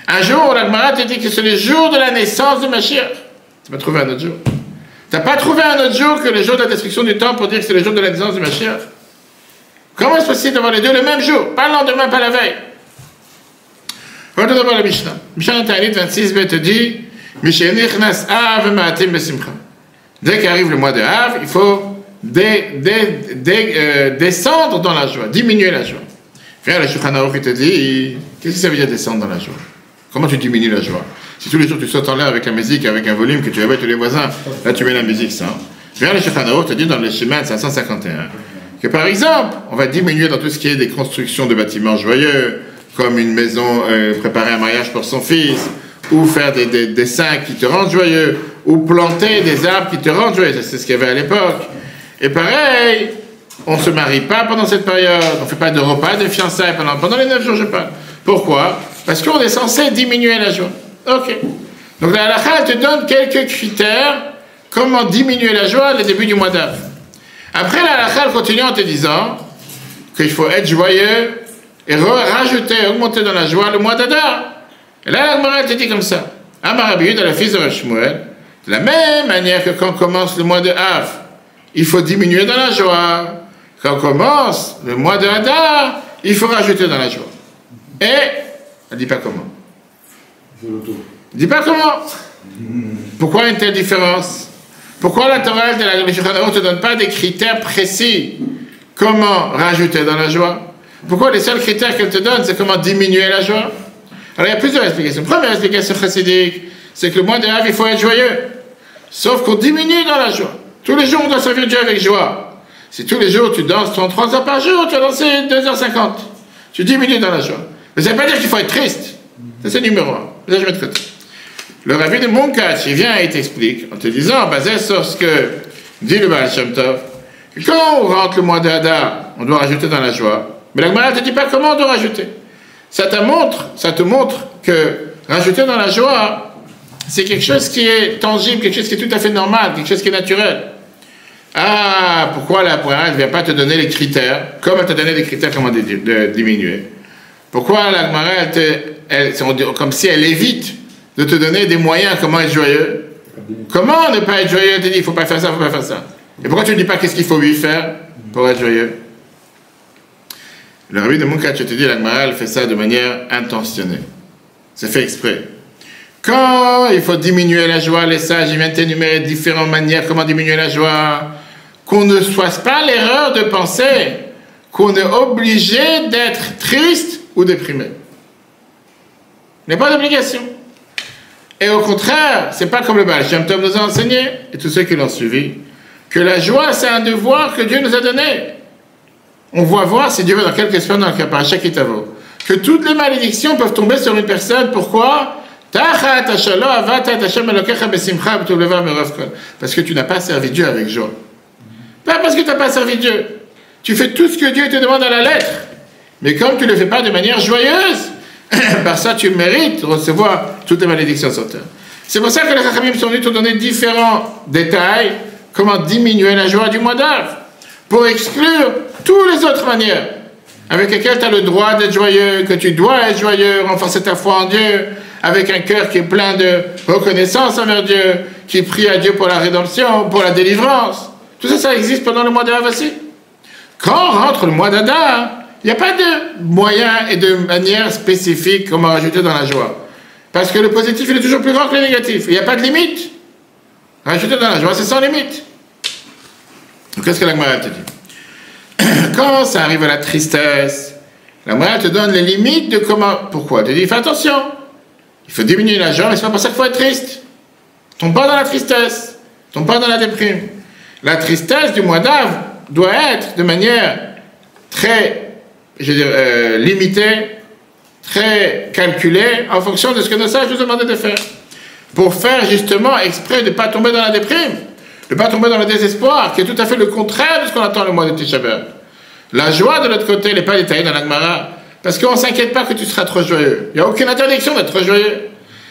Un jour où la Gemara te dit que c'est le jour de la naissance de Mashiach. Tu vas trouver un autre jour. Tu n'as pas trouvé un autre jour que le jour de la destruction du temple pour dire que c'est le jour de la naissance de Mashiach. Comment est-ce possible d'avoir les deux le même jour? Pas le lendemain, pas la veille. Regardez d'abord la Mishnah. Mishnah Ta'anit 26b te dit dès qu'arrive le mois de Av, il faut descendre dans la joie, diminuer la joie. Viens, le Shulchan Aruch il te dit qu'est-ce que ça veut dire descendre dans la joie? Comment tu diminues la joie? Si tous les jours tu sautes en l'air avec la musique, avec un volume que tu réveilles tous les voisins, là tu mets la musique, ça. Viens, le Shulchan Aruch te dit dans le Shemad 551 que par exemple, on va diminuer dans tout ce qui est des constructions de bâtiments joyeux, comme une maison, préparer un mariage pour son fils, ou faire des dessins qui te rendent joyeux, ou planter des arbres qui te rendent joyeux, c'est ce qu'il y avait à l'époque. Et pareil, on ne se marie pas pendant cette période, on ne fait pas de repas de fiançailles pendant les 9 jours, je parle. Pourquoi? Parce qu'on est censé diminuer la joie. Ok. Donc la halakha te donne quelques critères, comment diminuer la joie au début du mois d'Av. Après, la halakha continue en te disant qu'il faut être joyeux et rajouter, augmenter dans la joie le mois d'Adar. Et là, la Gemara te dit comme ça. Amar Rabbi Yehuda, le fils de Rav Shmuel, de la même manière que quand commence le mois de Av, il faut diminuer dans la joie. Quand on commence le mois de Hadar, il faut rajouter dans la joie. Et, elle ne dit pas comment. Elle ne dit pas comment. Pourquoi une telle différence? Pourquoi la Torah de la Shulchan Aruch ne te donne pas des critères précis? Comment rajouter dans la joie? Pourquoi les seuls critères qu'elle te donne, c'est comment diminuer la joie? Alors il y a plusieurs explications. Première explication chassidique, c'est que le mois de Av, il faut être joyeux. Sauf qu'on diminue dans la joie. Tous les jours, on doit servir Dieu avec joie. Si tous les jours tu danses 33 heures par jour, tu vas danser 2h50. Tu diminues dans la joie. Mais ça ne veut pas dire qu'il faut être triste. Ça, c'est numéro 1. Là, je vais de côté. Le Rabbi de Munkach, il vient et t'explique, en te disant, basé sur ce que dit le Baal Shem Tov, que quand on rentre le mois de Hadar, on doit rajouter dans la joie. Mais la Gemara ne te dit pas comment on doit rajouter. Ça te montre que rajouter dans la joie, c'est quelque chose qui est tangible, quelque chose qui est tout à fait normal, quelque chose qui est naturel. Ah, pourquoi la Gemara ne vient pas te donner les critères, comme elle t'a donné les critères comment de diminuer? Pourquoi la Gemara, comme si elle évite de te donner des moyens comment être joyeux? Comment ne pas être joyeux? Elle te dit, il ne faut pas faire ça, il ne faut pas faire ça. Et pourquoi tu ne dis pas qu'est-ce qu'il faut lui faire pour être joyeux? Le Rabbi de Munkach, je te dis, la Gemara, elle fait ça de manière intentionnée. C'est fait exprès. Quand il faut diminuer la joie, les sages, ils viennent t'énumérer différentes manières comment diminuer la joie. Qu'on ne soit pas l'erreur de penser qu'on est obligé d'être triste ou déprimé. Il n'y a pas d'obligation. Et au contraire, c'est pas comme le Baal Shem Tov nous a enseigné, et tous ceux qui l'ont suivi, que la joie, c'est un devoir que Dieu nous a donné. On va voir, si Dieu veut, dans quelques semaines, dans le Parashat Ki Tavo, que toutes les malédictions peuvent tomber sur une personne. Pourquoi? Parce que tu n'as pas servi Dieu avec joie. Pas parce que tu n'as pas servi Dieu. Tu fais tout ce que Dieu te demande à la lettre. Mais comme tu ne le fais pas de manière joyeuse, par ça tu mérites de recevoir toutes les malédictions sur terre. C'est pour ça que les Chachamim sont venus te donner différents détails, comment diminuer la joie du mois d'Av, pour exclure toutes les autres manières avec lesquelles tu as le droit d'être joyeux, que tu dois être joyeux, renforcer ta foi en Dieu, avec un cœur qui est plein de reconnaissance envers Dieu, qui prie à Dieu pour la rédemption, pour la délivrance. Tout ça, ça existe pendant le mois d'Av aussi. Quand rentre le mois d'Adar, il n'y a pas de moyens et de manières spécifiques comment rajouter dans la joie. Parce que le positif, il est toujours plus grand que le négatif. Il n'y a pas de limite. Rajouter dans la joie, c'est sans limite. Donc, qu'est-ce que la Gemara te dit? Quand ça arrive à la tristesse, la Gemara te donne les limites de comment... Pourquoi? Elle te dit, fais attention. Il faut diminuer la joie, mais c'est pas pour ça qu'il faut être triste. Tombe pas dans la tristesse. Tombe pas dans la déprime. La tristesse du mois d'Av doit être de manière très, limitée, très calculée, en fonction de ce que nos sages nous demandaient de faire. Pour faire justement exprès de ne pas tomber dans la déprime, de ne pas tomber dans le désespoir, qui est tout à fait le contraire de ce qu'on attend le mois de Tisha B'Av. La joie, de l'autre côté, n'est pas détaillée dans la Gemara, parce qu'on ne s'inquiète pas que tu seras trop joyeux. Il n'y a aucune interdiction d'être trop joyeux.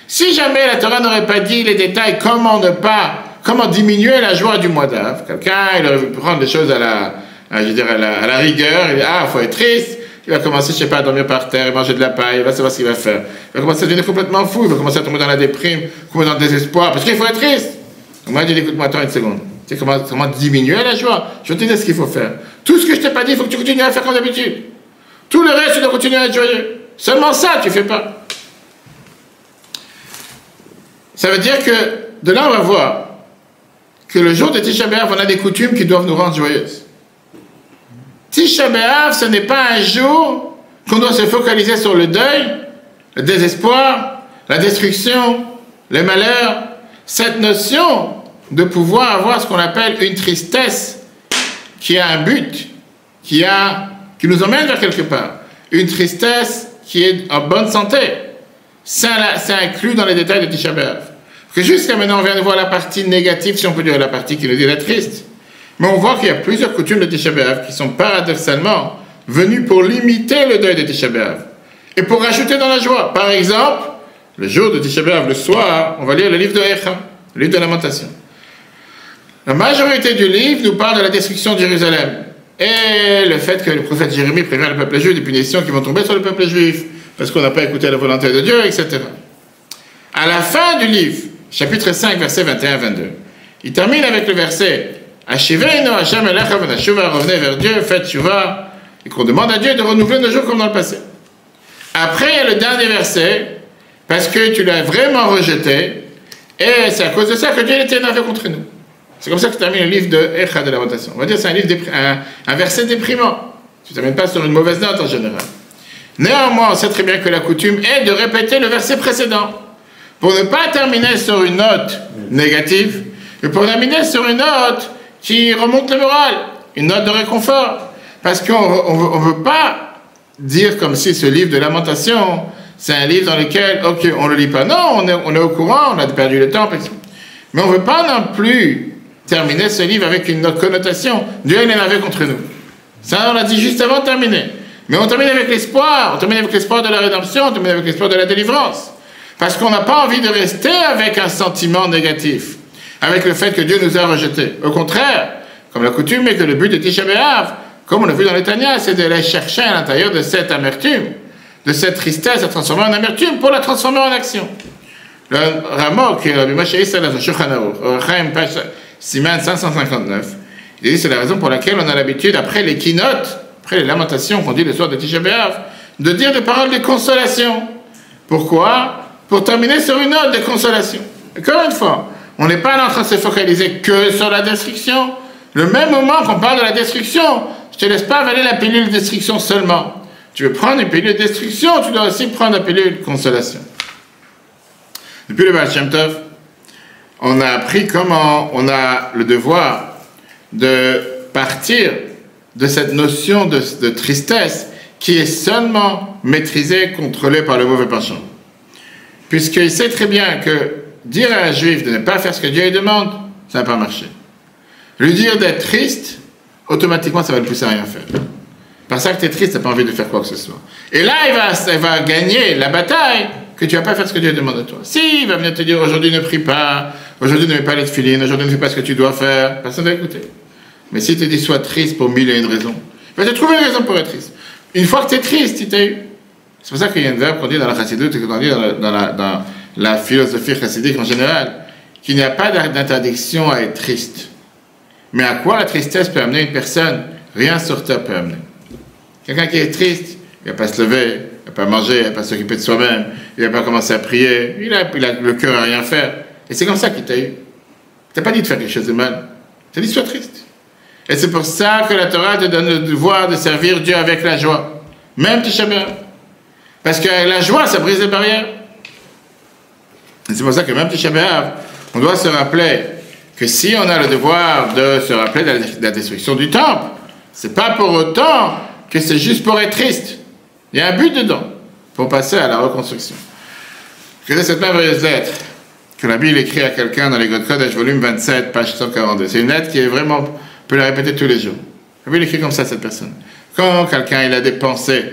Si jamais la Torah n'aurait pas dit les détails, comment diminuer la joie du mois d'Av, quelqu'un, il aurait pu prendre des choses à la rigueur, il dit, il faut être triste, il va commencer, je sais pas, à dormir par terre, manger de la paille, il va savoir ce qu'il va faire. Il va commencer à devenir complètement fou, il va commencer à tomber dans la déprime, tomber dans le désespoir, parce qu'il faut être triste. Moi, je dis, écoute-moi, attends une seconde. Tu sais comment diminuer la joie? Je vais te dire ce qu'il faut faire. Tout ce que je t'ai pas dit, il faut que tu continues à faire comme d'habitude. Tout le reste, tu dois continuer à être joyeux. Seulement ça, tu fais pas. Ça veut dire que, de là, on va voir que le jour de Tisha B'Av, on a des coutumes qui doivent nous rendre joyeuses. Tisha B'Av, ce n'est pas un jour qu'on doit se focaliser sur le deuil, le désespoir, la destruction, le malheur. Cette notion de pouvoir avoir ce qu'on appelle une tristesse qui a un but, qui nous emmène vers quelque part. Une tristesse qui est en bonne santé. C'est inclus dans les détails de Tisha B'Av. Que jusqu'à maintenant, on vient de voir la partie négative, si on peut dire la partie qui nous dit d'être triste. Mais on voit qu'il y a plusieurs coutumes de Tisha B'Av qui sont paradoxalement venues pour limiter le deuil de Tisha B'Av et pour rajouter dans la joie. Par exemple, le jour de Tisha B'Av, le soir, on va lire le livre de Echa, le livre de Lamentation. La majorité du livre nous parle de la destruction de Jérusalem et le fait que le prophète Jérémie prévient le peuple juif des punitions qui vont tomber sur le peuple juif parce qu'on n'a pas écouté la volonté de Dieu, etc. À la fin du livre, chapitre 5, versets 21-22, il termine avec le verset Ashivenu Hashem Elecha Venashuva, revenez vers Dieu, faites Shuva, et qu'on demande à Dieu de renouveler nos jours comme dans le passé. Après, il y a le dernier verset, parce que tu l'as vraiment rejeté, et c'est à cause de ça que Dieu était énervé contre nous. C'est comme ça que tu termines le livre de Echa de Lamentation. On va dire que c'est un verset déprimant. Tu ne termines pas sur une mauvaise note en général. Néanmoins, on sait très bien que la coutume est de répéter le verset précédent, pour ne pas terminer sur une note négative, mais pour terminer sur une note qui remonte le moral, une note de réconfort. Parce qu'on ne veut pas dire comme si ce livre de Lamentation, c'est un livre dans lequel, ok, on ne le lit pas. Non, on est au courant, on a perdu le temps. Mais on ne veut pas non plus terminer ce livre avec une autre connotation. Dieu est énervé contre nous. Ça, on l'a dit juste avant de terminer. Mais on termine avec l'espoir. On termine avec l'espoir de la rédemption, on termine avec l'espoir de la délivrance. Parce qu'on n'a pas envie de rester avec un sentiment négatif, avec le fait que Dieu nous a rejetés. Au contraire, comme la coutume est que le but de Tisha B'Av, comme on l'a vu dans l'Etania, c'est d'aller chercher à l'intérieur de cette amertume, de cette tristesse, à transformer en amertume pour la transformer en action. Le Ramok, qui est Rabbi Moshe Isser dans le Shulchan Aruch, Orachaim, page Siman 559, il dit c'est la raison pour laquelle on a l'habitude, après les keynotes, après les lamentations qu'on dit le soir de Tisha B'Av, de dire des paroles de consolation. Pourquoi? Pour terminer sur une note de consolation. Encore une fois, on n'est pas là en train de se focaliser que sur la destruction. Le même moment qu'on parle de la destruction, je ne te laisse pas avaler la pilule de destruction seulement. Tu veux prendre une pilule de destruction, tu dois aussi prendre la pilule de consolation. Depuis le Baal Shem Tov, on a appris comment on a le devoir de partir de cette notion de tristesse qui est seulement maîtrisée, contrôlée par le mauvais penchant. Puisqu'il sait très bien que dire à un juif de ne pas faire ce que Dieu lui demande, ça n'a pas marché. Lui dire d'être triste, automatiquement ça va le pousser à rien faire. Par ça que tu es triste, tu n'as pas envie de faire quoi que ce soit. Et là, il va gagner la bataille que tu ne vas pas faire ce que Dieu demande de toi. Si, il va venir te dire aujourd'hui ne prie pas, aujourd'hui ne mets pas les tefilines, aujourd'hui ne fais pas ce que tu dois faire, personne ne va écouter. Mais si tu te dis sois triste pour 1000 et une raisons, il va te trouver une raison pour être triste. Une fois que tu es triste, il t'a eu. C'est pour ça qu'il y a un verbe qu'on dit dans la chassidoute et qu'on dit dans la philosophie chassidique en général, qu'il n'y a pas d'interdiction à être triste. Mais à quoi la tristesse peut amener une personne? Rien sur terre peut amener. Quelqu'un qui est triste, il ne va pas se lever, il ne va pas manger, il ne va pas s'occuper de soi-même, il ne va pas commencer à prier, il a le cœur à rien faire. Et c'est comme ça qu'il t'a eu. Il ne t'a pas dit de faire quelque chose de mal. Il t'a dit sois triste. Et c'est pour ça que la Torah te donne le devoir de servir Dieu avec la joie. Même Tisha B'Av. Parce que la joie, ça brise les barrières. Et c'est pour ça que même Tisha B'Av, on doit se rappeler que si on a le devoir de se rappeler de la destruction du temple, c'est pas pour autant que c'est juste pour être triste. Il y a un but dedans, pour passer à la reconstruction. Je connais cette merveilleuse lettre que la Bible écrit à quelqu'un dans les God Kodesh, volume 27, page 142. C'est une lettre qui est vraiment, on peut la répéter tous les jours. La Bible écrit comme ça à cette personne. Quand quelqu'un il a des pensées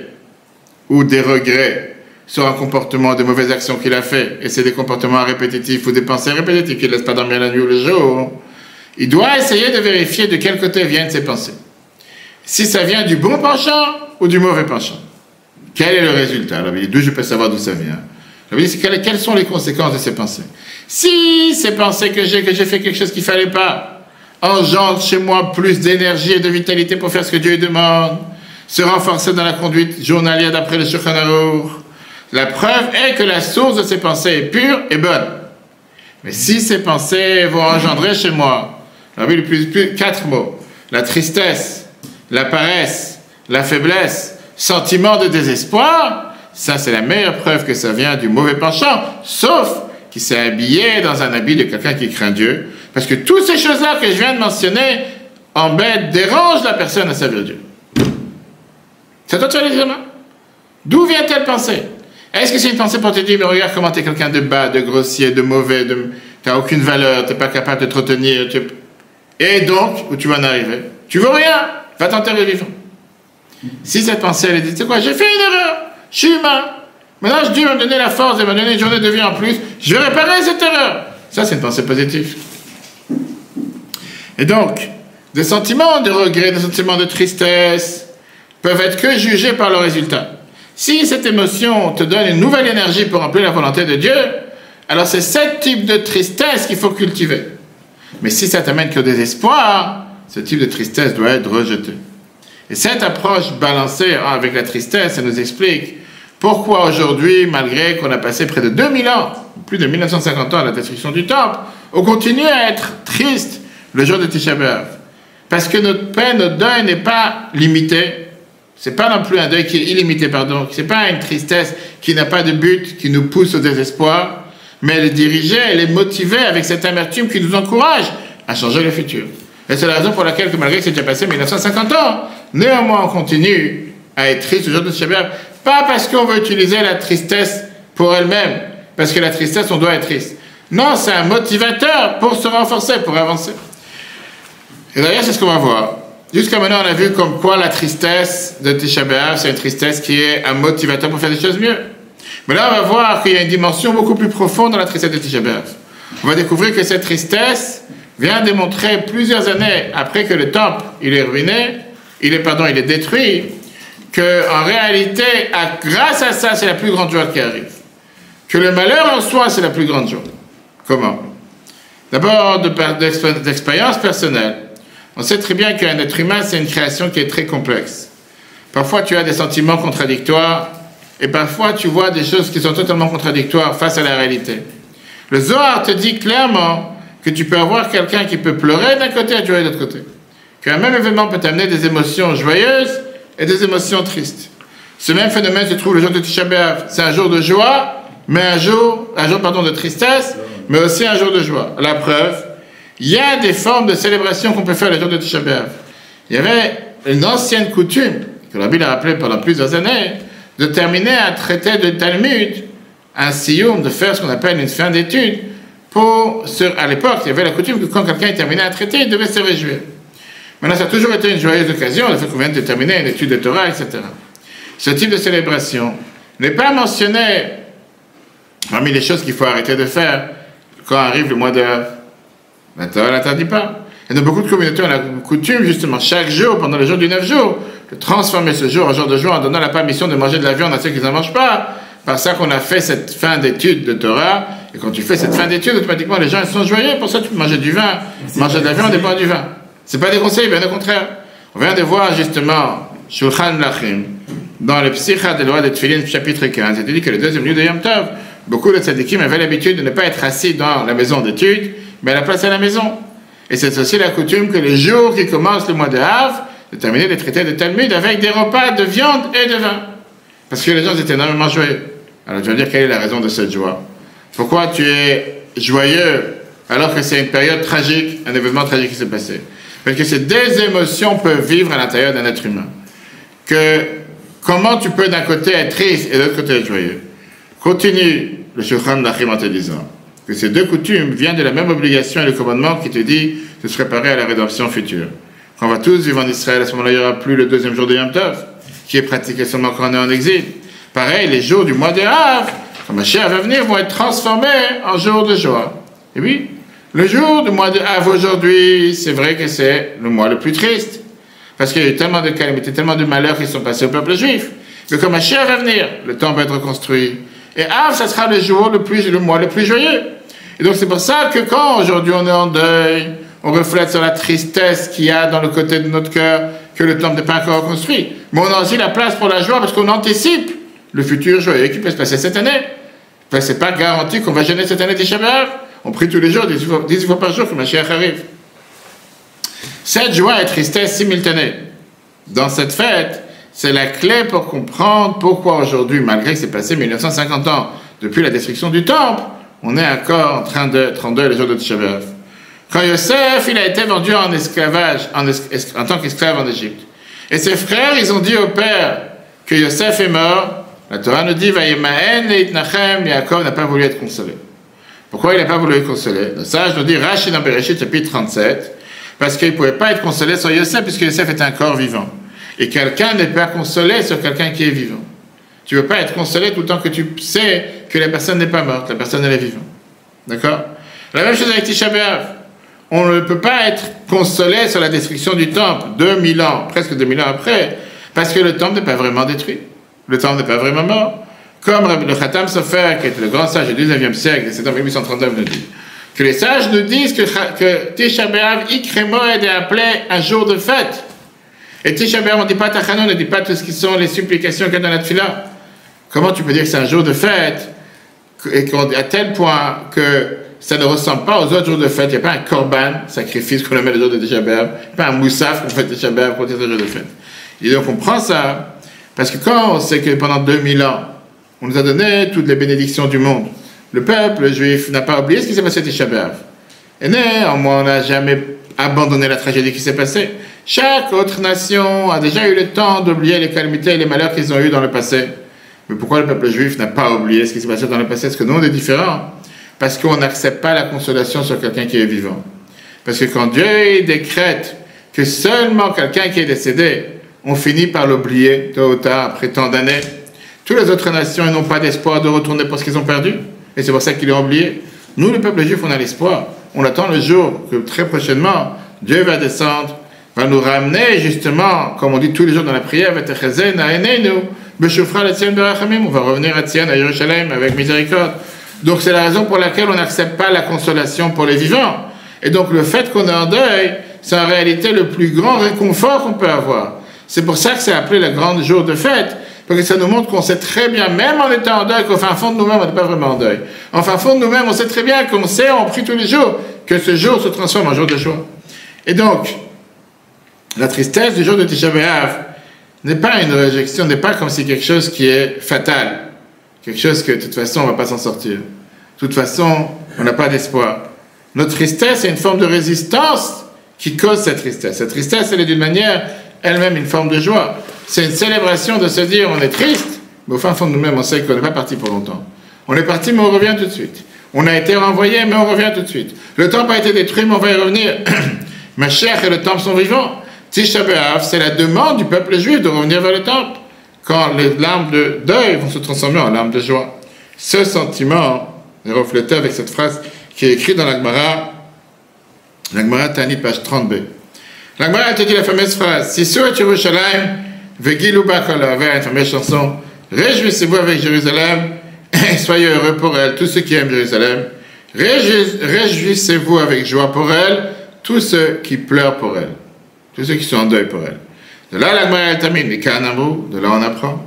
ou des regrets sur un comportement, de mauvaises actions qu'il a fait, et c'est des comportements répétitifs ou des pensées répétitives qu'il ne laisse pas dormir la nuit ou le jour, il doit essayer de vérifier de quel côté viennent ses pensées. Si ça vient du bon penchant ou du mauvais penchant. Quel est le résultat? Alors, d'où je peux savoir d'où ça vient? Quelles sont les conséquences de ces pensées? Si ces pensées que j'ai fait quelque chose qu'il ne fallait pas, engendrent chez moi plus d'énergie et de vitalité pour faire ce que Dieu demande, se renforcer dans la conduite journalière d'après le Shulchan Aruch, la preuve est que la source de ces pensées est pure et bonne. Mais si ces pensées vont engendrer chez moi, alors oui, plus 4 mots, la tristesse, la paresse, la faiblesse, sentiment de désespoir, ça c'est la meilleure preuve que ça vient du mauvais penchant, sauf qu'il s'est habillé dans un habit de quelqu'un qui craint Dieu, parce que toutes ces choses-là que je viens de mentionner embêtent, dérangent la personne à servir Dieu. C'est toi de faire l'examen. D'où vient telle pensée? Est-ce que c'est une pensée pour te dire, mais regarde comment tu es quelqu'un de bas, de grossier, de mauvais, tu n'as aucune valeur, tu n'es pas capable de te retenir, et donc, où tu vas en arriver? Tu veux rien, va t'enterrer vivant. Si cette pensée, elle dit, tu sais quoi, j'ai fait une erreur, je suis humain, maintenant Dieu m'a donné la force et m'a donné une journée de vie en plus, je vais réparer cette erreur. Ça, c'est une pensée positive. Et donc, des sentiments de regret, des sentiments de tristesse peuvent être que jugés par le résultat. Si cette émotion te donne une nouvelle énergie pour remplir la volonté de Dieu, alors c'est ce type de tristesse qu'il faut cultiver. Mais si ça t'amène que au désespoir, ce type de tristesse doit être rejeté. Et cette approche balancée avec la tristesse, ça nous explique pourquoi aujourd'hui, malgré qu'on a passé près de 2000 ans, plus de 1950 ans à la destruction du temple, on continue à être triste le jour de Tisha B'Av. Parce que notre peine, notre deuil n'est pas limité. C'est pas non plus un deuil qui est illimité, pardon. C'est pas une tristesse qui n'a pas de but, qui nous pousse au désespoir, mais elle est dirigée, elle est motivée avec cette amertume qui nous encourage à changer le futur. Et c'est la raison pour laquelle, malgré que c'est déjà passé 1950 ans, néanmoins on continue à être triste le jour de Tisha B'Av. Pas parce qu'on veut utiliser la tristesse pour elle-même, parce que la tristesse, on doit être triste. Non, c'est un motivateur pour se renforcer, pour avancer. Et d'ailleurs, c'est ce qu'on va voir. Jusqu'à maintenant, on a vu comme quoi la tristesse de Tisha B'Av, c'est une tristesse qui est un motivateur pour faire des choses mieux. Mais là, on va voir qu'il y a une dimension beaucoup plus profonde dans la tristesse de Tisha B'Av. On va découvrir que cette tristesse vient démontrer plusieurs années après que le temple il est ruiné, il est détruit, qu'en réalité, grâce à ça, c'est la plus grande joie qui arrive. Que le malheur en soi, c'est la plus grande joie. Comment? D'abord, d'expérience personnelle. On sait très bien qu'un être humain, c'est une création qui est très complexe. Parfois, tu as des sentiments contradictoires, et parfois, tu vois des choses qui sont totalement contradictoires face à la réalité. Le Zohar te dit clairement que tu peux avoir quelqu'un qui peut pleurer d'un côté et jouer de l'autre côté. Qu'un même événement peut amener des émotions joyeuses et des émotions tristes. Ce même phénomène se trouve le jour de Tisha B'Av. C'est un jour de joie, mais un jour de tristesse, mais aussi un jour de joie. La preuve, il y a des formes de célébration qu'on peut faire le jour de Tisha B'Av. Il y avait une ancienne coutume, que la Bible a rappelée pendant plusieurs années, de terminer un traité de Talmud, un siyum, de faire ce qu'on appelle une fin d'étude. À l'époque, il y avait la coutume que quand quelqu'un terminait un traité, il devait se réjouir. Maintenant, ça a toujours été une joyeuse occasion, le fait qu'on vienne de terminer une étude de Torah, etc. Ce type de célébration n'est pas mentionné parmi les choses qu'il faut arrêter de faire quand arrive le mois de Av. La Torah n'interdit pas. Et dans beaucoup de communautés, on a coutume, justement, chaque jour, pendant le jour du 9 jours, de transformer ce jour en jour de joie en donnant la permission de manger de la viande à ceux qui n'en mangent pas. Par ça qu'on a fait cette fin d'étude de Torah. Et quand tu fais cette fin d'étude, automatiquement, les gens ils sont joyeux. Pour ça, tu peux manger du vin, manger de la viande et boire du vin. C'est pas des conseils, bien au contraire. On vient de voir, justement, Shulchan Lachim, dans le Psicha de loi de Tfilin, chapitre 15, il dit que le deuxième lieu de Yom Tov, beaucoup de tzadikim avaient l'habitude de ne pas être assis dans la maison d'études, mais à la place à la maison. Et c'est aussi la coutume que les jours qui commencent le mois de Av, de terminer les traités de Talmud avec des repas de viande et de vin. Parce que les gens étaient énormément joyeux. Alors tu vas dire quelle est la raison de cette joie? Pourquoi tu es joyeux alors que c'est une période tragique, un événement tragique qui s'est passé? Parce que ces deux émotions peuvent vivre à l'intérieur d'un être humain. Comment tu peux d'un côté être triste et de l'autre côté être joyeux? Continue le Shulchan Lachim en te disant que ces deux coutumes viennent de la même obligation et le commandement qui te dit de se préparer à la rédemption future. Quand on va tous vivre en Israël, à ce moment-là, il n'y aura plus le deuxième jour de Yom Tov, qui est pratiqué seulement quand on est en exil. Pareil, les jours du mois de Av, quand Mashiach va venir, vont être transformés en jours de joie. Et oui, le jour du mois de Av aujourd'hui, c'est vrai que c'est le mois le plus triste. Parce qu'il y a eu tellement de calamités, tellement de malheurs qui sont passés au peuple juif. Mais quand Mashiach va venir, le temple va être reconstruit. Et Av, ça sera le mois le plus joyeux. Et donc c'est pour ça que quand aujourd'hui on est en deuil, on reflète sur la tristesse qu'il y a dans le côté de notre cœur, que le temple n'est pas encore reconstruit. Mais on a aussi la place pour la joie parce qu'on anticipe le futur joyeux qui peut se passer cette année. Parce que c'est pas garanti qu'on va jeûner cette année Tisha B'Av. On prie tous les jours, 10 fois par jour que Mashiach arrive. Cette joie et tristesse simultanée dans cette fête, c'est la clé pour comprendre pourquoi aujourd'hui, malgré que c'est passé 1950 ans depuis la destruction du temple, on est encore en train d'être en deuil le jour de Tisha B'Av. Quand Yosef, il a été vendu en esclavage, en tant qu'esclave en Égypte. Et ses frères, ils ont dit au père que Yosef est mort. La Torah nous dit, Vayemaen leitnachem, Yaakov n'a pas voulu être consolé. Pourquoi il n'a pas voulu être consolé? Le sage nous dit, Rashi dans Bereshit, chapitre 37, parce qu'il ne pouvait pas être consolé sur Yosef, puisque Yosef est un corps vivant. Et quelqu'un n'est pas consolé sur quelqu'un qui est vivant. Tu ne veux pas être consolé tout le temps que tu sais que la personne n'est pas morte, la personne elle est vivante. D'accord? La même chose avec Tisha B'Av. On ne peut pas être consolé sur la destruction du temple 2000 ans, presque 2000 ans après, parce que le temple n'est pas vraiment détruit. Le temple n'est pas vraiment mort. Comme le Khatam Sofer, qui est le grand sage du 19e siècle, c'est en 1839, nous dit que les sages nous disent que Tisha B'Av, Ikre Moed est appelé un jour de fête. Et Tisha B'Av, on ne dit pas Tachano, on ne dit pas tout ce qui sont les supplications qu'il y a dans la Tfila. Comment tu peux dire que c'est un jour de fête et à tel point que ça ne ressemble pas aux autres jours de fête? Il n'y a pas un korban, sacrifice qu'on met le jour de Tisha B'Av, pas un moussaf qu'on fait Tisha B'Av pour dire ce jour de fête. Et donc on prend ça, parce que quand on sait que pendant 2000 ans, on nous a donné toutes les bénédictions du monde, le peuple juif n'a pas oublié ce qui s'est passé à Tisha B'Av. Et néanmoins, on n'a jamais abandonné la tragédie qui s'est passée. Chaque autre nation a déjà eu le temps d'oublier les calamités et les malheurs qu'ils ont eus dans le passé. Mais pourquoi le peuple juif n'a pas oublié ce qui s'est passé dans le passé? Est-ce que nous, on est différents? Parce qu'on n'accepte pas la consolation sur quelqu'un qui est vivant. Parce que quand Dieu décrète que seulement quelqu'un qui est décédé, on finit par l'oublier, tôt ou tard, après tant d'années. Toutes les autres nations n'ont pas d'espoir de retourner pour ce qu'ils ont perdu. Et c'est pour ça qu'ils l'ont oublié. Nous, le peuple juif, on a l'espoir. On attend le jour que très prochainement, Dieu va descendre, va nous ramener justement, comme on dit tous les jours dans la prière, on va revenir à Tzion, à Jérusalem, avec miséricorde. Donc c'est la raison pour laquelle on n'accepte pas la consolation pour les vivants. Et donc le fait qu'on est en deuil, c'est en réalité le plus grand réconfort qu'on peut avoir. C'est pour ça que c'est appelé le grand jour de fête. Parce que ça nous montre qu'on sait très bien, même en étant en deuil, qu'au fin fond de nous-mêmes, on n'est pas vraiment en deuil. En fin fond de nous-mêmes, on sait très bien qu'on sait, on prie tous les jours, que ce jour se transforme en jour de joie. Et donc, la tristesse du jour de Tisha B'Av n'est pas une réjection, n'est pas comme si quelque chose qui est fatal. Quelque chose que, de toute façon, on ne va pas s'en sortir. De toute façon, on n'a pas d'espoir. Notre tristesse est une forme de résistance qui cause cette tristesse. Cette tristesse, elle est d'une manière, elle-même, une forme de joie. C'est une célébration de se dire on est triste, mais au fin fond de nous-mêmes, on sait qu'on n'est pas parti pour longtemps. On est parti, mais on revient tout de suite. On a été renvoyé, mais on revient tout de suite. Le temple a été détruit, mais on va y revenir. Ma chère et le temple sont vivants. Tisha B'Av, c'est la demande du peuple juif de revenir vers le temple. Quand les larmes de deuil vont se transformer en larmes de joie. Ce sentiment est reflété avec cette phrase qui est écrite dans la Gemara Tani, page 30b. La Gemara a dit la fameuse phrase Sisou et Yerushalayim, Vegilou Bachol, une fameuse chanson. Réjouissez-vous avec Jérusalem, et soyez heureux pour elle, tous ceux qui aiment Jérusalem. Réjouissez-vous avec joie pour elle, tous ceux qui pleurent pour elle, tous ceux qui sont en deuil pour elle. De là, la Gemara termine, de là on apprend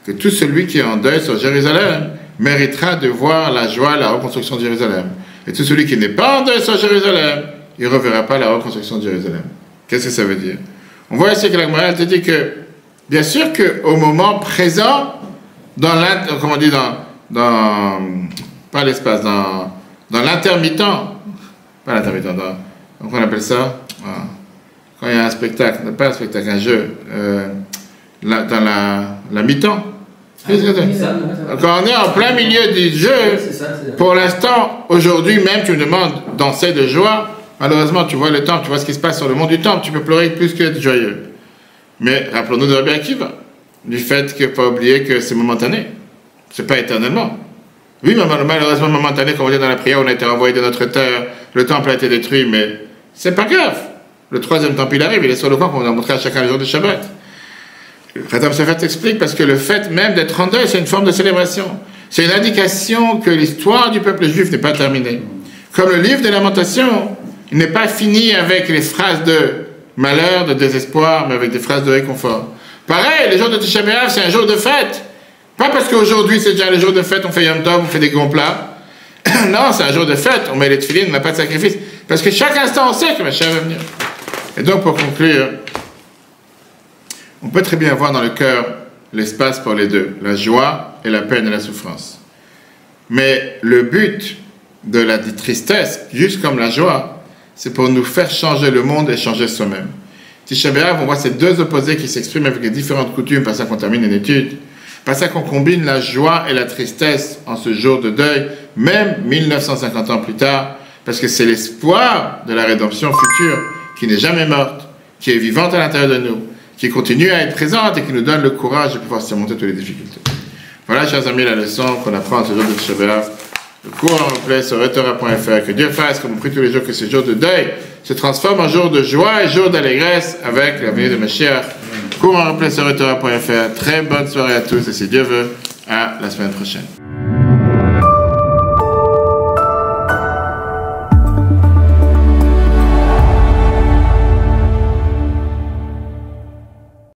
que tout celui qui est en deuil sur Jérusalem méritera de voir la joie, la reconstruction de Jérusalem. Et tout celui qui n'est pas en deuil sur Jérusalem, il ne reverra pas la reconstruction de Jérusalem. Qu'est-ce que ça veut dire? On voit ici que la Gemara te dit que, bien sûr qu'au moment présent, comment on dit, pas l'espace, dans l'intermittent, pas l'intermittent, comment on appelle ça? Quand il y a un spectacle, pas un spectacle, un jeu, dans la mi-temps. Quand on est en plein milieu du jeu, pour l'instant, aujourd'hui même, tu me demandes danser de joie. Malheureusement, tu vois le temple, tu vois ce qui se passe sur le mont du temple, tu peux pleurer plus que être joyeux. Mais rappelons-nous de Rabbi Akiva, du fait qu'il ne faut pas oublier que c'est momentané. Ce n'est pas éternellement. Oui, malheureusement, momentané, comme on dit dans la prière, on a été renvoyé de notre terre, le temple a été détruit, mais c'est pas grave. Le troisième temple, il arrive, il est sur le camp qu'on a montré à chacun le jour de Shabbat. Le Khatam Sefer t'explique parce que le fait même d'être en deuil, c'est une forme de célébration. C'est une indication que l'histoire du peuple juif n'est pas terminée. Comme le livre des Lamentations, il n'est pas fini avec les phrases de malheur, de désespoir, mais avec des phrases de réconfort. Pareil, le jour de Tisha B'Av, c'est un jour de fête. Pas parce qu'aujourd'hui c'est déjà le jour de fête, on fait Yom Tov, on fait des gros plats. Non, c'est un jour de fête, on met les tefilines, on n'a pas de sacrifice. Parce que chaque instant, on sait que Mashiach va venir. Et donc, pour conclure, on peut très bien voir dans le cœur l'espace pour les deux, la joie et la peine et la souffrance. Mais le but de la tristesse, juste comme la joie, c'est pour nous faire changer le monde et changer soi-même. Tisha B'Av, on voit ces deux opposés qui s'expriment avec les différentes coutumes, par ça qu'on termine une étude, par ça qu'on combine la joie et la tristesse en ce jour de deuil, même 1950 ans plus tard, parce que c'est l'espoir de la rédemption future qui n'est jamais morte, qui est vivante à l'intérieur de nous, qui continue à être présente et qui nous donne le courage de pouvoir surmonter toutes les difficultés. Voilà, chers amis, la leçon qu'on apprend ce jour de Tisha B'Av. Le cours en replay sur retora.fr. Que Dieu fasse, comme on prie tous les jours, que ce jour de deuil se transforme en jour de joie et jour d'allégresse avec la venue de Mashiach. Cours en replay sur retora.fr. Très bonne soirée à tous et si Dieu veut, à la semaine prochaine.